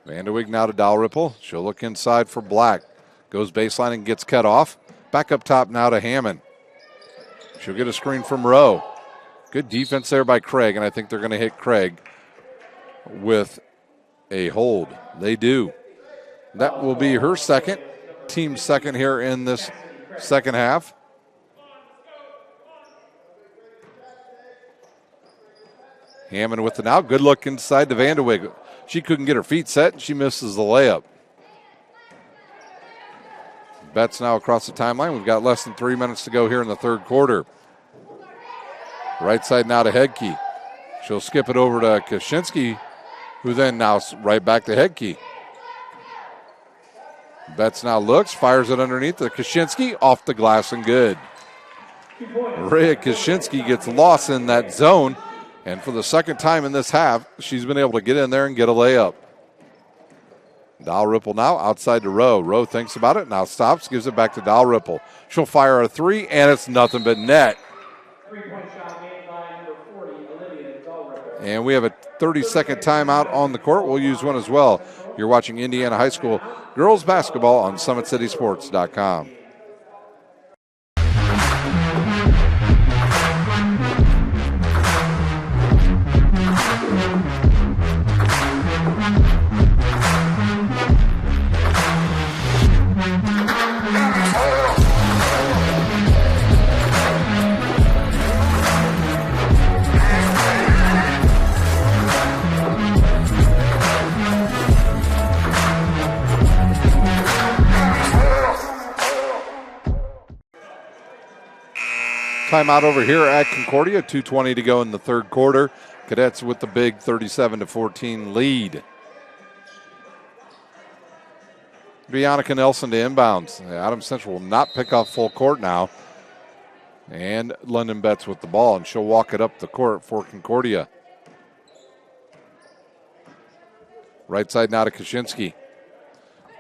Vanderweg now to Dalrymple. She'll look inside for Black. Goes baseline and gets cut off. Back up top now to Hammond. She'll get a screen from Rowe. Good defense there by Craig, and I think they're going to hit Craig with a hold. They do. That will be her second, team second here in this second half. Hammond with the now. Good look inside to Vanderweg. She couldn't get her feet set, and she misses the layup. Betts now across the timeline. We've got less than 3 minutes to go here in the third quarter. Right side now to Hegke. She'll skip it over to Kaczynski, who then now right back to Hegke. Betts now looks, fires it underneath to Kaczynski, off the glass and good. Rhea Kaczynski gets lost in that zone. And for the second time in this half, she's been able to get in there and get a layup. Dalrymple now outside to Rowe. Rowe thinks about it, now stops, gives it back to Dalrymple. She'll fire a 3, and it's nothing but net. And we have a 30-second timeout on the court. We'll use one as well. You're watching Indiana High School girls basketball on SummitCitySports.com. Timeout over here at Concordia. 2:20 to go in the third quarter. Cadets with the big 37-14 lead. Bianca Nelson to inbounds. Adams Central will not pick off full court now. And London Betts with the ball, and she'll walk it up the court for Concordia. Right side now to Kaczynski.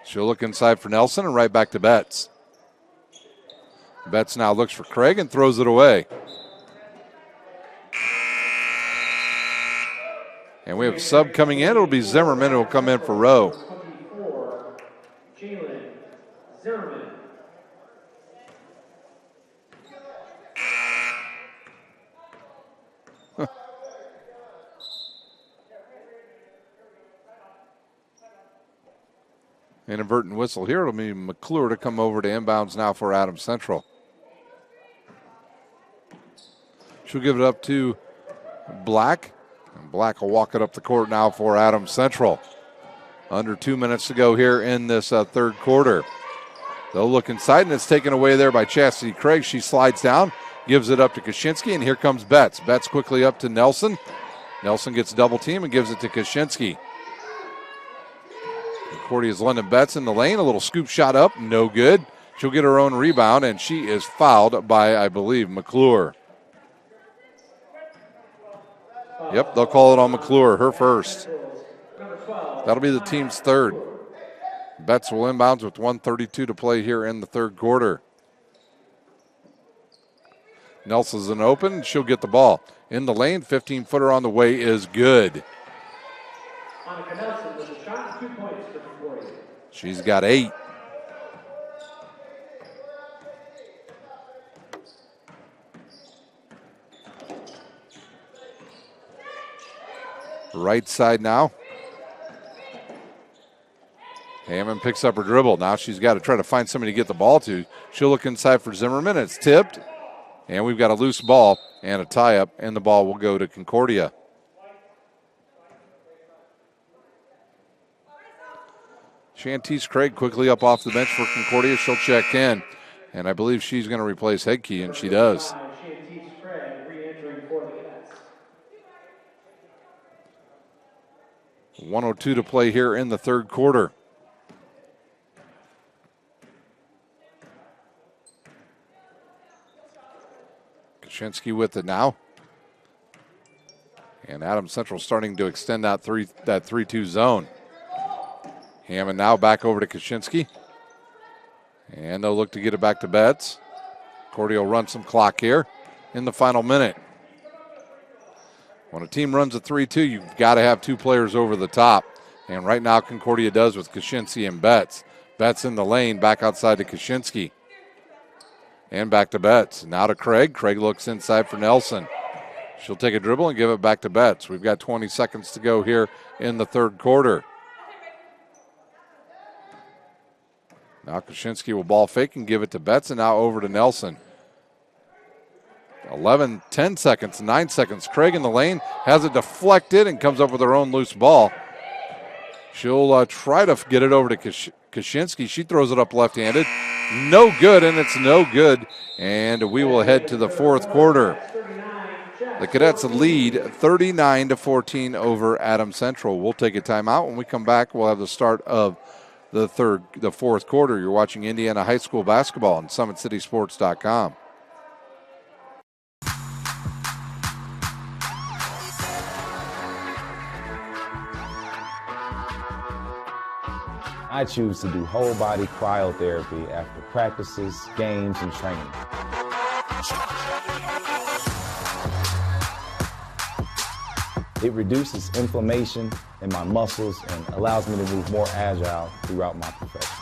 She'll look inside for Nelson and right back to Betts. Betts now looks for Craig and throws it away. And we have a sub coming in. It'll be Zimmerman who will come in for Rowe. 24, Jalen Zimmerman. Inadvertent whistle here. It'll be McClure to come over to inbounds now for Adams Central. She'll give it up to Black. And Black will walk it up the court now for Adams Central. Under 2 minutes to go here in this third quarter. They'll look inside, and it's taken away there by Chastity Craig. She slides down, gives it up to Kaczynski, and here comes Betts. Betts quickly up to Nelson. Nelson gets double team and gives it to Kaczynski. Concordia's London Betts in the lane. A little scoop shot up, no good. She'll get her own rebound, and she is fouled by, I believe, McClure. Yep, they'll call it on McClure, her first. That'll be the team's third. Betts will inbounds with 1:32 to play here in the third quarter. Nelson's an open. She'll get the ball. In the lane, 15-footer on the way is good. Monica Nelson with a shot, 2 points for Concordia. She's got 8. Right side now. Hammond picks up her dribble. Now she's got to try to find somebody to get the ball to. She'll look inside for Zimmerman. It's tipped. And we've got a loose ball and a tie-up, and the ball will go to Concordia. Shantice Craig quickly up off the bench for Concordia. She'll check in. And I believe she's going to replace Headkey, and she does. Shantice Craig re-entering for the Cadets. 1:02 to play here in the third quarter. Kaczynski with it now. And Adams Central starting to extend that 3-2 zone. Hammond now back over to Kaczynski. And they'll look to get it back to Betts. Concordia will run some clock here in the final minute. When a team runs a 3-2, you've got to have 2 players over the top. And right now Concordia does with Kaczynski and Betts. Betts in the lane, back outside to Kaczynski. And back to Betts. Now to Craig. Craig looks inside for Nelson. She'll take a dribble and give it back to Betts. We've got 20 seconds to go here in the third quarter. Now Kaczynski will ball fake and give it to Betts, and now over to Nelson. 10 seconds, 9 seconds. Craig in the lane, has it deflected and comes up with her own loose ball. She'll try to get it over to Kaczynski. She throws it up left-handed. No good, and it's no good. And we will head to the fourth quarter. The Cadets lead 39-14 over Adams Central. We'll take a timeout. When we come back, we'll have the start of the fourth quarter. You're watching Indiana High School basketball on SummitCitySports.com. I choose to do whole body cryotherapy after practices, games, and training. It reduces inflammation in my muscles and allows me to move more agile throughout my profession.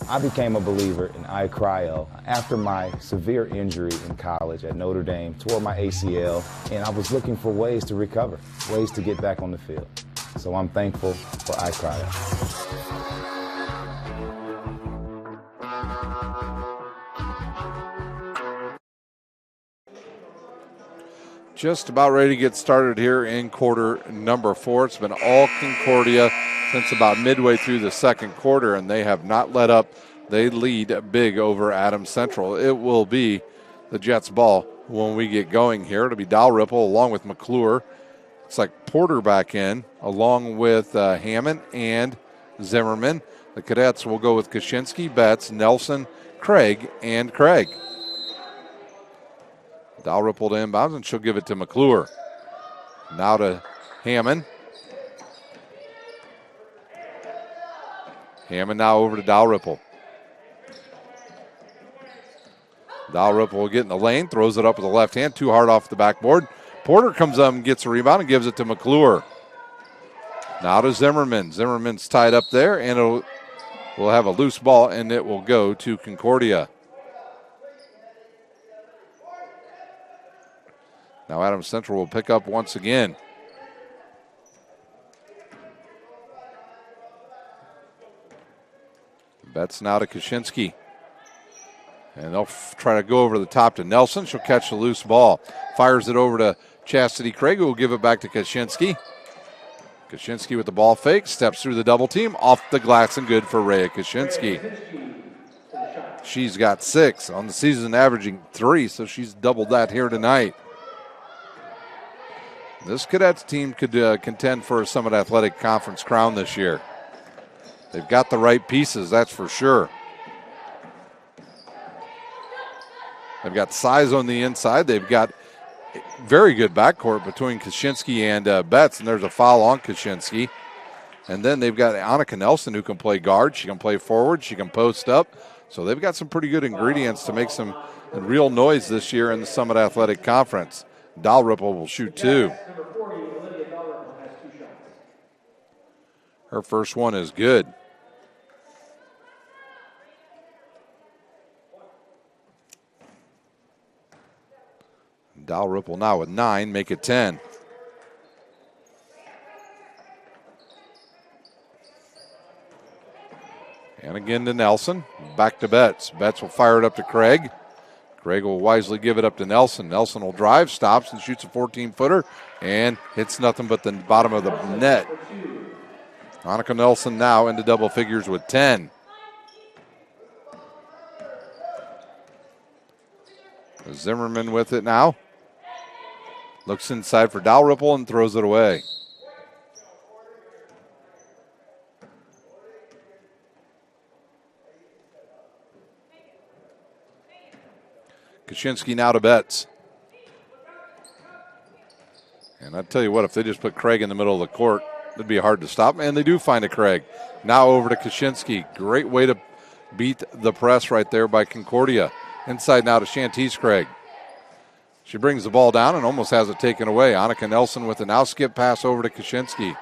I became a believer in iCryo after my severe injury in college at Notre Dame, tore my ACL, and I was looking for ways to recover, ways to get back on the field. So I'm thankful for iCryo. Just about ready to get started here in quarter number 4. It's been all Concordia since about midway through the second quarter, and they have not let up. They lead big over Adams Central. It will be the Jets' ball when we get going here. It'll be Dalrymple along with McClure. It's like Porter back in, along with Hammond and Zimmerman. The Cadets will go with Kaczynski, Betts, Nelson, Craig, and Craig. Dalrymple to inbounds, and she'll give it to McClure. Now to Hammond. Hammond now over to Dalrymple. Dalrymple will get in the lane, throws it up with the left hand, too hard off the backboard. Porter comes up and gets a rebound and gives it to McClure. Now to Zimmerman. Zimmerman's tied up there, and we'll have a loose ball, and it will go to Concordia. Now Adams Central will pick up once again. Betts now to Kaczynski. And they'll try to go over the top to Nelson. She'll catch the loose ball. Fires it over to Chastity Craig, who will give it back to Kaczynski. Kaczynski with the ball fake. Steps through the double team. Off the glass and good for Rhea Kaczynski. She's got 6 on the season, averaging 3, so she's doubled that here tonight. This Cadets team could contend for a Summit Athletic Conference crown this year. They've got the right pieces, that's for sure. They've got size on the inside. They've got very good backcourt between Kaczynski and Betts, and there's a foul on Kaczynski. And then they've got Annika Nelson, who can play guard. She can play forward. She can post up. So they've got some pretty good ingredients to make some real noise this year in the Summit Athletic Conference. Dalrymple will shoot 2. Her first one is good. Dalrymple now with 9, make it 10. And again to Nelson. Back to Betts. Betts will fire it up to Craig. Craig will wisely give it up to Nelson. Nelson will drive, stops, and shoots a 14-footer, and hits nothing but the bottom of the net. Annika Nelson now into double figures with 10. Zimmerman with it now. Looks inside for Dalrymple and throws it away. Kaczynski now to Betts. And I tell you what, if they just put Craig in the middle of the court, it'd be hard to stop. And they do find a Craig. Now over to Kaczynski. Great way to beat the press right there by Concordia. Inside now to Shantice Craig. She brings the ball down and almost has it taken away. Annika Nelson with a now skip pass over to Kaczynski.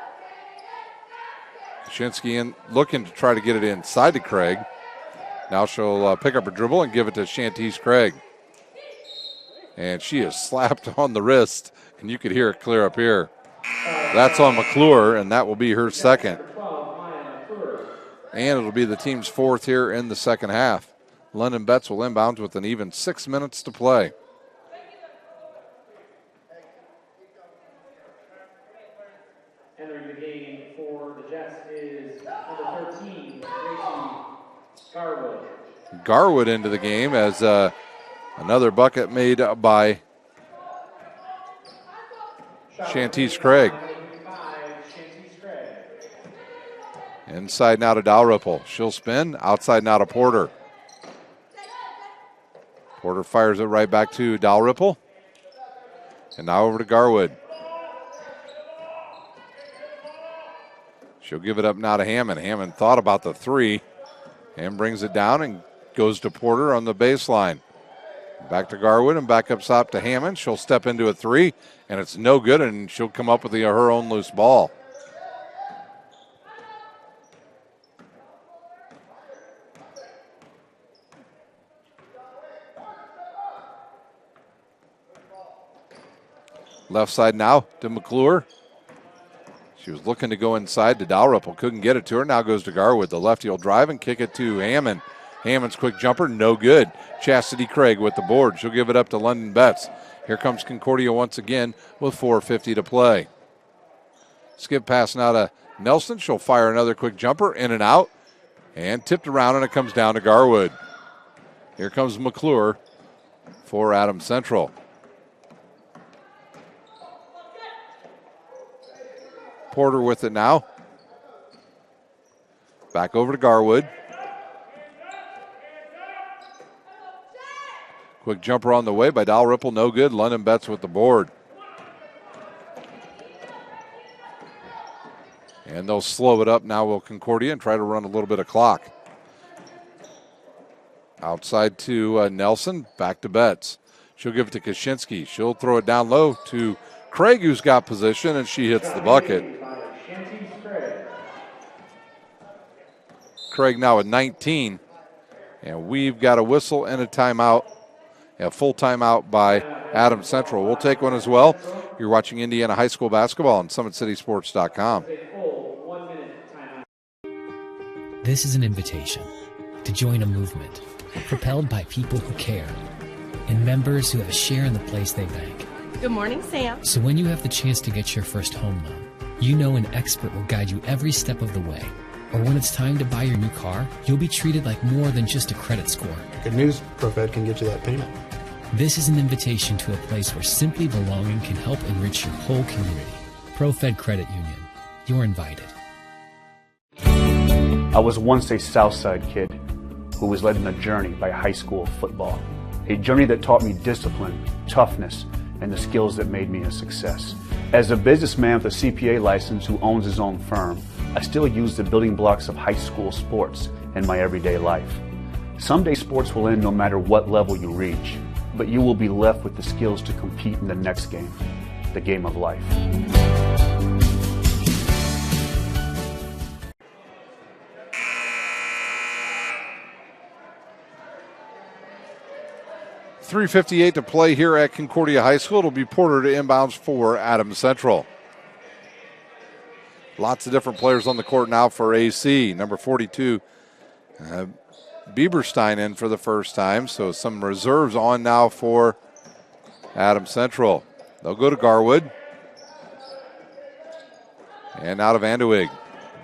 Kaczynski in, looking to try to get it inside to Craig. Now she'll pick up her dribble and give it to Shantice Craig. And she is slapped on the wrist, and you could hear it clear up here. That's on McClure, and that will be her second. And it'll be the team's 4th here in the second half. London Betts will inbound with an even 6 minutes to play. Entering the game for the Jets is number 13, Gracie Garwood. Garwood into the game as another bucket made by Shantice Craig. Inside now to Dalrymple. She'll spin. Outside now to Porter. Porter fires it right back to Dalrymple. And now over to Garwood. She'll give it up now to Hammond. Hammond thought about the 3 and brings it down and goes to Porter on the baseline. Back to Garwood and back up top to Hammond. She'll step into a 3, and it's no good, and she'll come up with her own loose ball. Left side now to McClure. She was looking to go inside to Dalrymple. Couldn't get it to her. Now goes to Garwood. The lefty will drive and kick it to Hammond. Hammond's quick jumper, no good. Chastity Craig with the board. She'll give it up to London Betts. Here comes Concordia once again with 4:50 to play. Skip pass now to Nelson. She'll fire another quick jumper, in and out. And tipped around, and it comes down to Garwood. Here comes McClure for Adams Central. Porter with it now. Back over to Garwood. Quick jumper on the way by Dalrymple, no good. London Betts with the board. And they'll slow it up now, will Concordia, and try to run a little bit of clock. Outside to Nelson, back to Betts. She'll give it to Kaczynski. She'll throw it down low to Craig, who's got position, and she hits the bucket. Craig now at 19. And we've got a whistle and a timeout, a full timeout by Adams Central. We'll take one as well. You're watching Indiana High School basketball on SummitCitySports.com. This is an invitation to join a movement propelled by people who care and members who have a share in the place they bank. Good morning, Sam. So when you have the chance to get your first home loan, you know an expert will guide you every step of the way. Or when it's time to buy your new car, you'll be treated like more than just a credit score. Good news, ProFed can get you that payment. This is an invitation to a place where simply belonging can help enrich your whole community. ProFed Credit Union. You're invited. I was once a Southside kid who was led on a journey by high school football. A journey that taught me discipline, toughness, and the skills that made me a success. As a businessman with a CPA license who owns his own firm, I still use the building blocks of high school sports in my everyday life. Someday sports will end no matter what level you reach, but you will be left with the skills to compete in the next game, the game of life. 3:58 to play here at Concordia High School. It'll be Porter to inbounds for Adams Central. Lots of different players on the court now for AC. Number 42, Bieberstein in for the first time. So some reserves on now for Adams Central. They'll go to Garwood. And now to Vanderwig.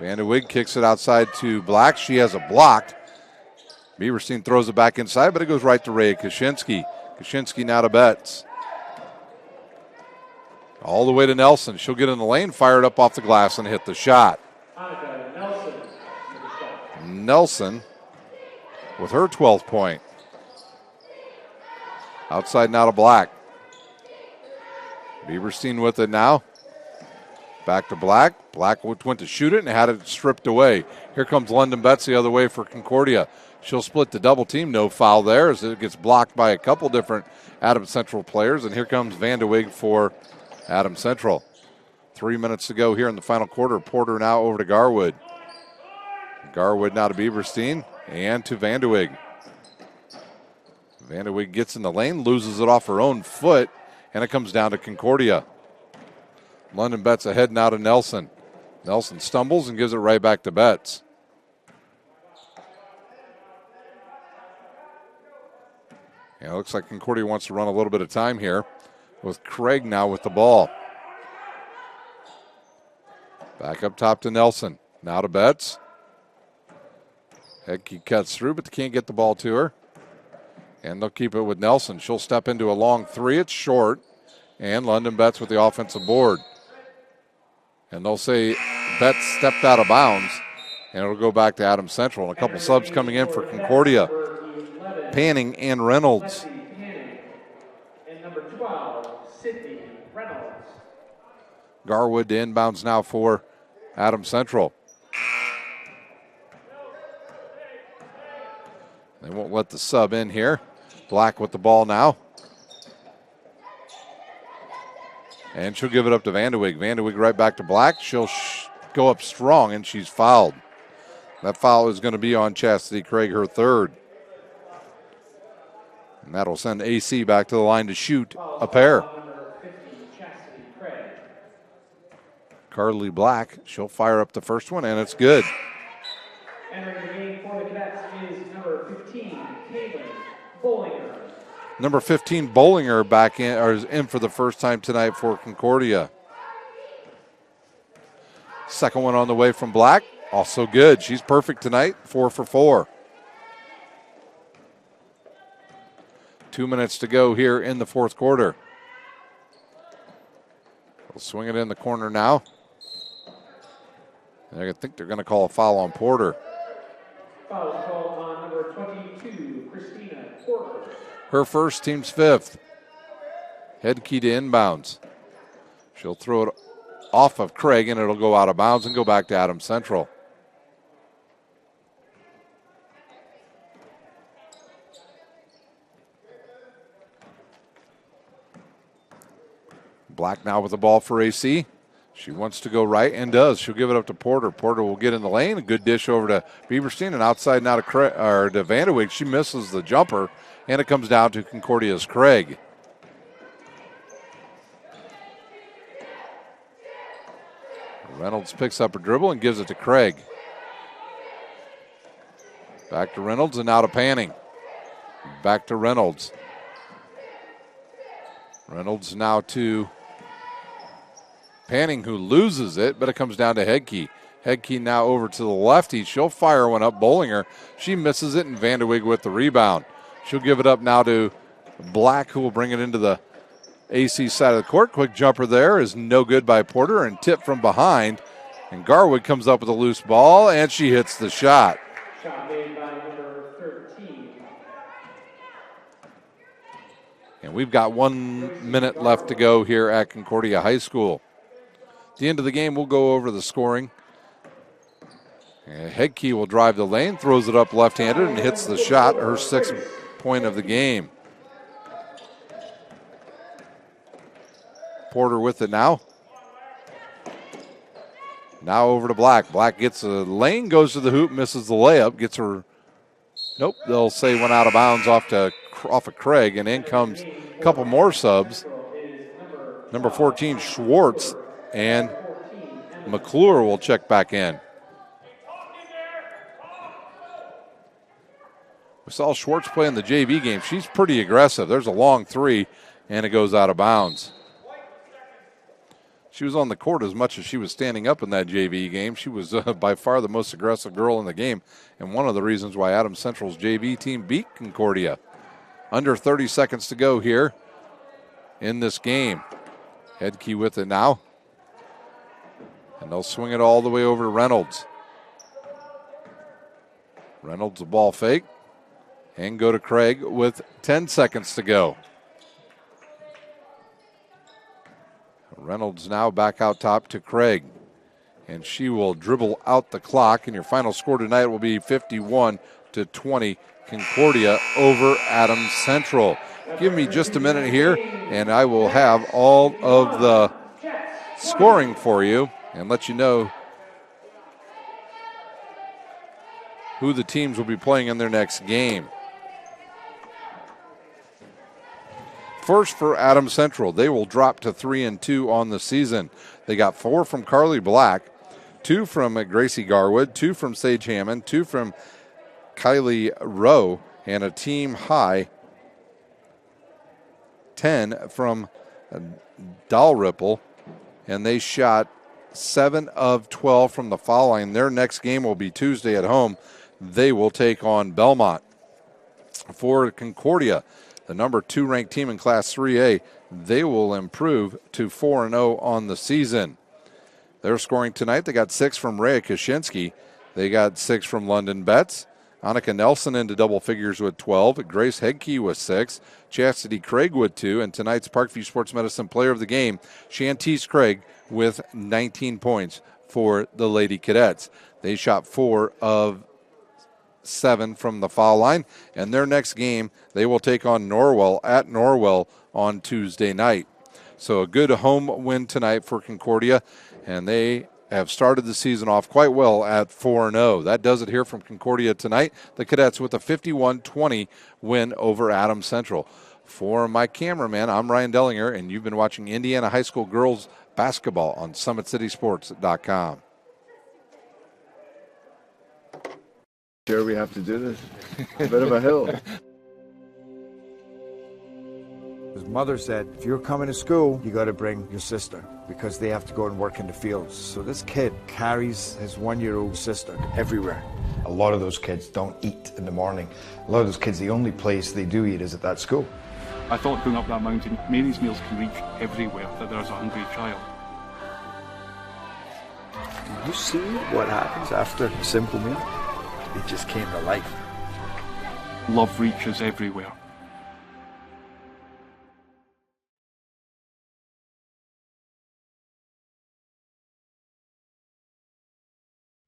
Vanderwig kicks it outside to Black. She has a block. Bieberstein throws it back inside, but it goes right to Ray Kaczynski. Kaczynski now to Betts. All the way to Nelson. She'll get in the lane, fire it up off the glass, and hit the shot. Nelson with her 12th point. Outside now to Black. Bieberstein with it now. Back to Black. Black went to shoot it and had it stripped away. Here comes London Betts the other way for Concordia. She'll split the double team. No foul there as it gets blocked by a couple different Adams Central players. And here comes Vanderwig for Adams Central. 3 minutes to go here in the final quarter. Porter now over to Garwood. Garwood now to Bieberstein and to Vanderwig. Vanderwig gets in the lane, loses it off her own foot, and it comes down to Concordia. London Betts ahead now to Nelson. Nelson stumbles and gives it right back to Betts. Yeah, it looks like Concordia wants to run a little bit of time here with Craig now with the ball. Back up top to Nelson. Now to Betts. Headkey cuts through, but they can't get the ball to her. And they'll keep it with Nelson. She'll step into a long three. It's short. And London Betts with the offensive board. And they'll say Betts stepped out of bounds. And it'll go back to Adams Central. And a couple subs coming in for Concordia. Panning and Reynolds. And number 12, Sydney Reynolds. Garwood to inbounds now for Adams Central. They won't let the sub in here. Black with the ball now. And she'll give it up to Vanderwig. Vanderwig right back to Black. She'll go up strong, and she's fouled. That foul is going to be on Chastity Craig, her third. And that'll send AC back to the line to shoot a pair. Carly Black, she'll fire up the first one, and it's good. Entering the game for the Cadets is number 15, Caitlin Bollinger. Number 15, Bollinger, back in, or is in for the first time tonight for Concordia. Second one on the way from Black, also good. She's perfect tonight, 4 for 4. 2 minutes to go here in the fourth quarter. They'll swing it in the corner now. And I think they're going to call a foul on Porter. Foul called on number 22, Christina Porter. Her first, team's fifth. Head key to inbounds. She'll throw it off of Craig, and it'll go out of bounds and go back to Adams Central. Black now with the ball for AC. She wants to go right and does. She'll give it up to Porter. Porter will get in the lane. A good dish over to Bieberstein and outside now to Vanderweg. She misses the jumper, and it comes down to Concordia's Craig. Reynolds picks up a dribble and gives it to Craig. Back to Reynolds and now to Panning. Back to Reynolds. Reynolds now to Panning, who loses it, but it comes down to Hedke. Hedke now over to the lefty. She'll fire one up. Bollinger, she misses it, and Vanderweg with the rebound. She'll give it up now to Black, who will bring it into the AC side of the court. Quick jumper there is no good by Porter, and tip from behind. And Garwood comes up with a loose ball, and she hits the shot. Shot made by number 13. And we've got 1 minute left to go here at Concordia High School. At the end of the game, we'll go over the scoring. Hedke will drive the lane, throws it up left-handed, and hits the shot, her sixth point of the game. Porter with it now. Now over to Black. Black gets a lane, goes to the hoop, misses the layup, gets her. Nope, they'll say went out of bounds off of Craig, and in comes a couple more subs. Number 14, Schwartz, and McClure will check back in. We saw Schwartz play in the JV game. She's pretty aggressive. There's a long three, and it goes out of bounds. She was on the court as much as she was standing up in that JV game. She was by far the most aggressive girl in the game, and one of the reasons why Adams Central's JV team beat Concordia. Under 30 seconds to go here in this game. Hedke with it now. And they'll swing it all the way over to Reynolds. Reynolds, a ball fake. And go to Craig with 10 seconds to go. Reynolds now back out top to Craig. And she will dribble out the clock. And your final score tonight will be 51-20. Concordia over Adams Central. Give me just a minute here, and I will have all of the scoring for you and let you know who the teams will be playing in their next game. First for Adams Central, they will drop to 3-2 on the season. They got 4 from Carly Black, 2 from Gracie Garwood, 2 from Sage Hammond, 2 from Kylie Rowe, and a team high 10 from Dalrymple, and they shot 7 of 12 from the foul line. Their next game will be Tuesday at home. They will take on Belmont. For Concordia, the number 2 ranked team in Class 3A, they will improve to 4-0 on the season. They're scoring tonight. They got 6 from Rhea Kaczynski. They got 6 from London Betts. Annika Nelson into double figures with 12. Grace Hedke with 6. Chastity Craig with 2. And tonight's Parkview Sports Medicine Player of the Game, Shantice Craig with 19 points for the Lady Cadets. They shot 4 of 7 from the foul line. And their next game, they will take on Norwell at Norwell on Tuesday night. So a good home win tonight for Concordia. And they have started the season off quite well at 4-0. That does it here from Concordia tonight. The Cadets with a 51-20 win over Adams Central. For my cameraman, I'm Ryan Dellinger, and you've been watching Indiana High School girls basketball on SummitCitySports.com. Sure, we have to do this. A bit of a hill. His mother said, if you're coming to school, you got to bring your sister because they have to go and work in the fields. So this kid carries his 1-year-old sister everywhere. A lot of those kids don't eat in the morning. A lot of those kids, the only place they do eat is at that school. I thought going up that mountain, Mary's meals can reach everywhere that there's a hungry child. You see what happens after a simple meal? It just came to life. Love reaches everywhere.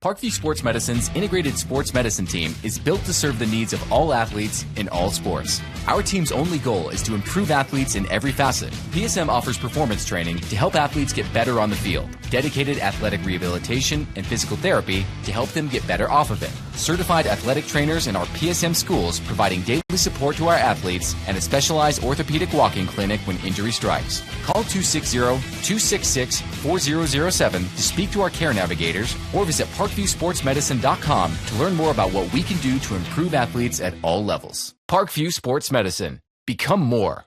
Parkview Sports Medicine's integrated sports medicine team is built to serve the needs of all athletes in all sports. Our team's only goal is to improve athletes in every facet. PSM offers performance training to help athletes get better on the field, dedicated athletic rehabilitation and physical therapy to help them get better off of it, certified athletic trainers in our PSM schools providing daily support to our athletes, and a specialized orthopedic walk-in clinic when injury strikes. Call 260-266-4007 to speak to our care navigators or visit ParkviewSportsMedicine.com to learn more about what we can do to improve athletes at all levels. Parkview Sports Medicine. Become more.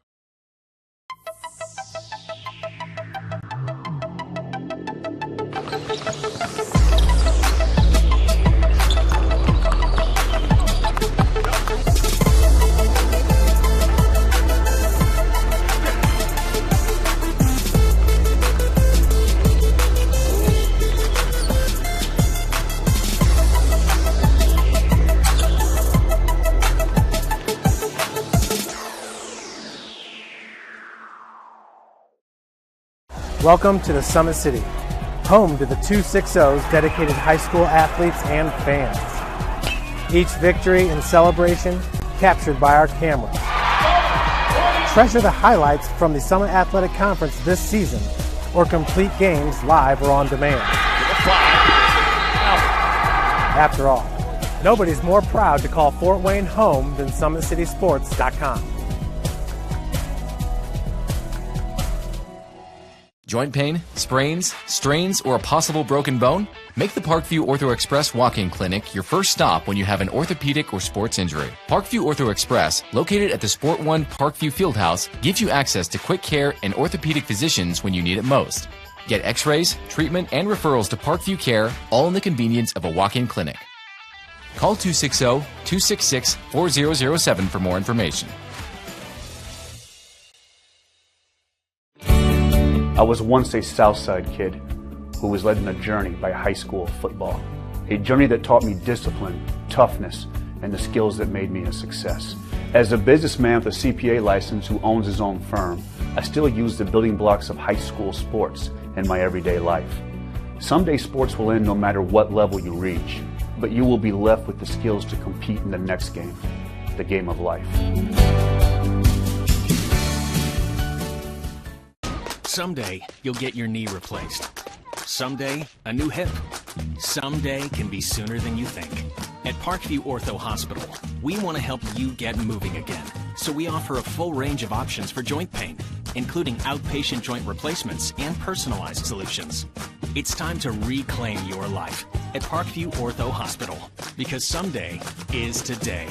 Welcome to the Summit City, home to the 260's dedicated high school athletes and fans. Each victory and celebration captured by our cameras. Treasure the highlights from the Summit Athletic Conference this season, or complete games live or on demand. After all, nobody's more proud to call Fort Wayne home than SummitCitySports.com. Joint pain, sprains, strains, or a possible broken bone? Make the Parkview Ortho Express walk-in clinic your first stop when you have an orthopedic or sports injury. Parkview Ortho Express, located at the Sport One Parkview Fieldhouse, gives you access to quick care and orthopedic physicians when you need it most. Get x-rays, treatment, and referrals to Parkview Care, all in the convenience of a walk-in clinic. Call 260-266-4007 for more information. I was once a Southside kid who was led on a journey by high school football. A journey that taught me discipline, toughness, and the skills that made me a success. As a businessman with a CPA license who owns his own firm, I still use the building blocks of high school sports in my everyday life. Someday sports will end no matter what level you reach, but you will be left with the skills to compete in the next game, the game of life. Someday, you'll get your knee replaced. Someday, a new hip. Someday can be sooner than you think. At Parkview Ortho Hospital, we want to help you get moving again. So we offer a full range of options for joint pain, including outpatient joint replacements and personalized solutions. It's time to reclaim your life at Parkview Ortho Hospital, because someday is today.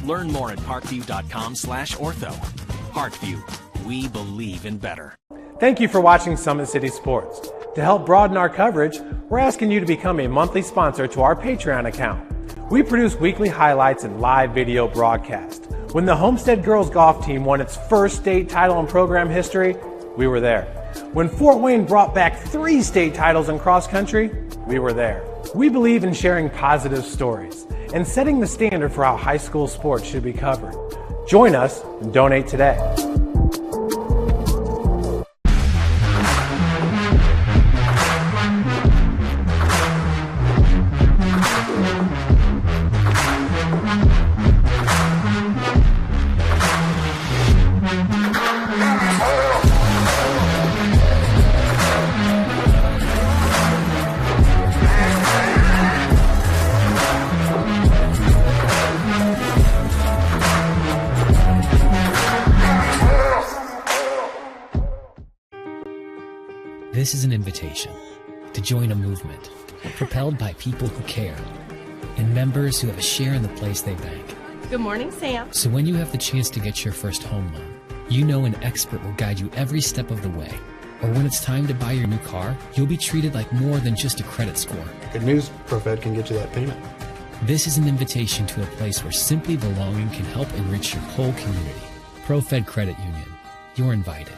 Learn more at parkview.com/ortho. Parkview, we believe in better. Thank you for watching Summit City Sports. To help broaden our coverage, we're asking you to become a monthly sponsor to our Patreon account. We produce weekly highlights and live video broadcasts. When the Homestead girls golf team won its first state title in program history, we were there. When Fort Wayne brought back 3 state titles in cross country, we were there. We believe in sharing positive stories and setting the standard for how high school sports should be covered. Join us and donate today. This is an invitation to join a movement propelled by people who care and members who have a share in the place they bank. Good morning, Sam. So when you have the chance to get your first home loan, you know an expert will guide you every step of the way. Or when it's time to buy your new car, you'll be treated like more than just a credit score. Good news, ProFed can get you that payment. This is an invitation to a place where simply belonging can help enrich your whole community. ProFed Credit Union. You're invited.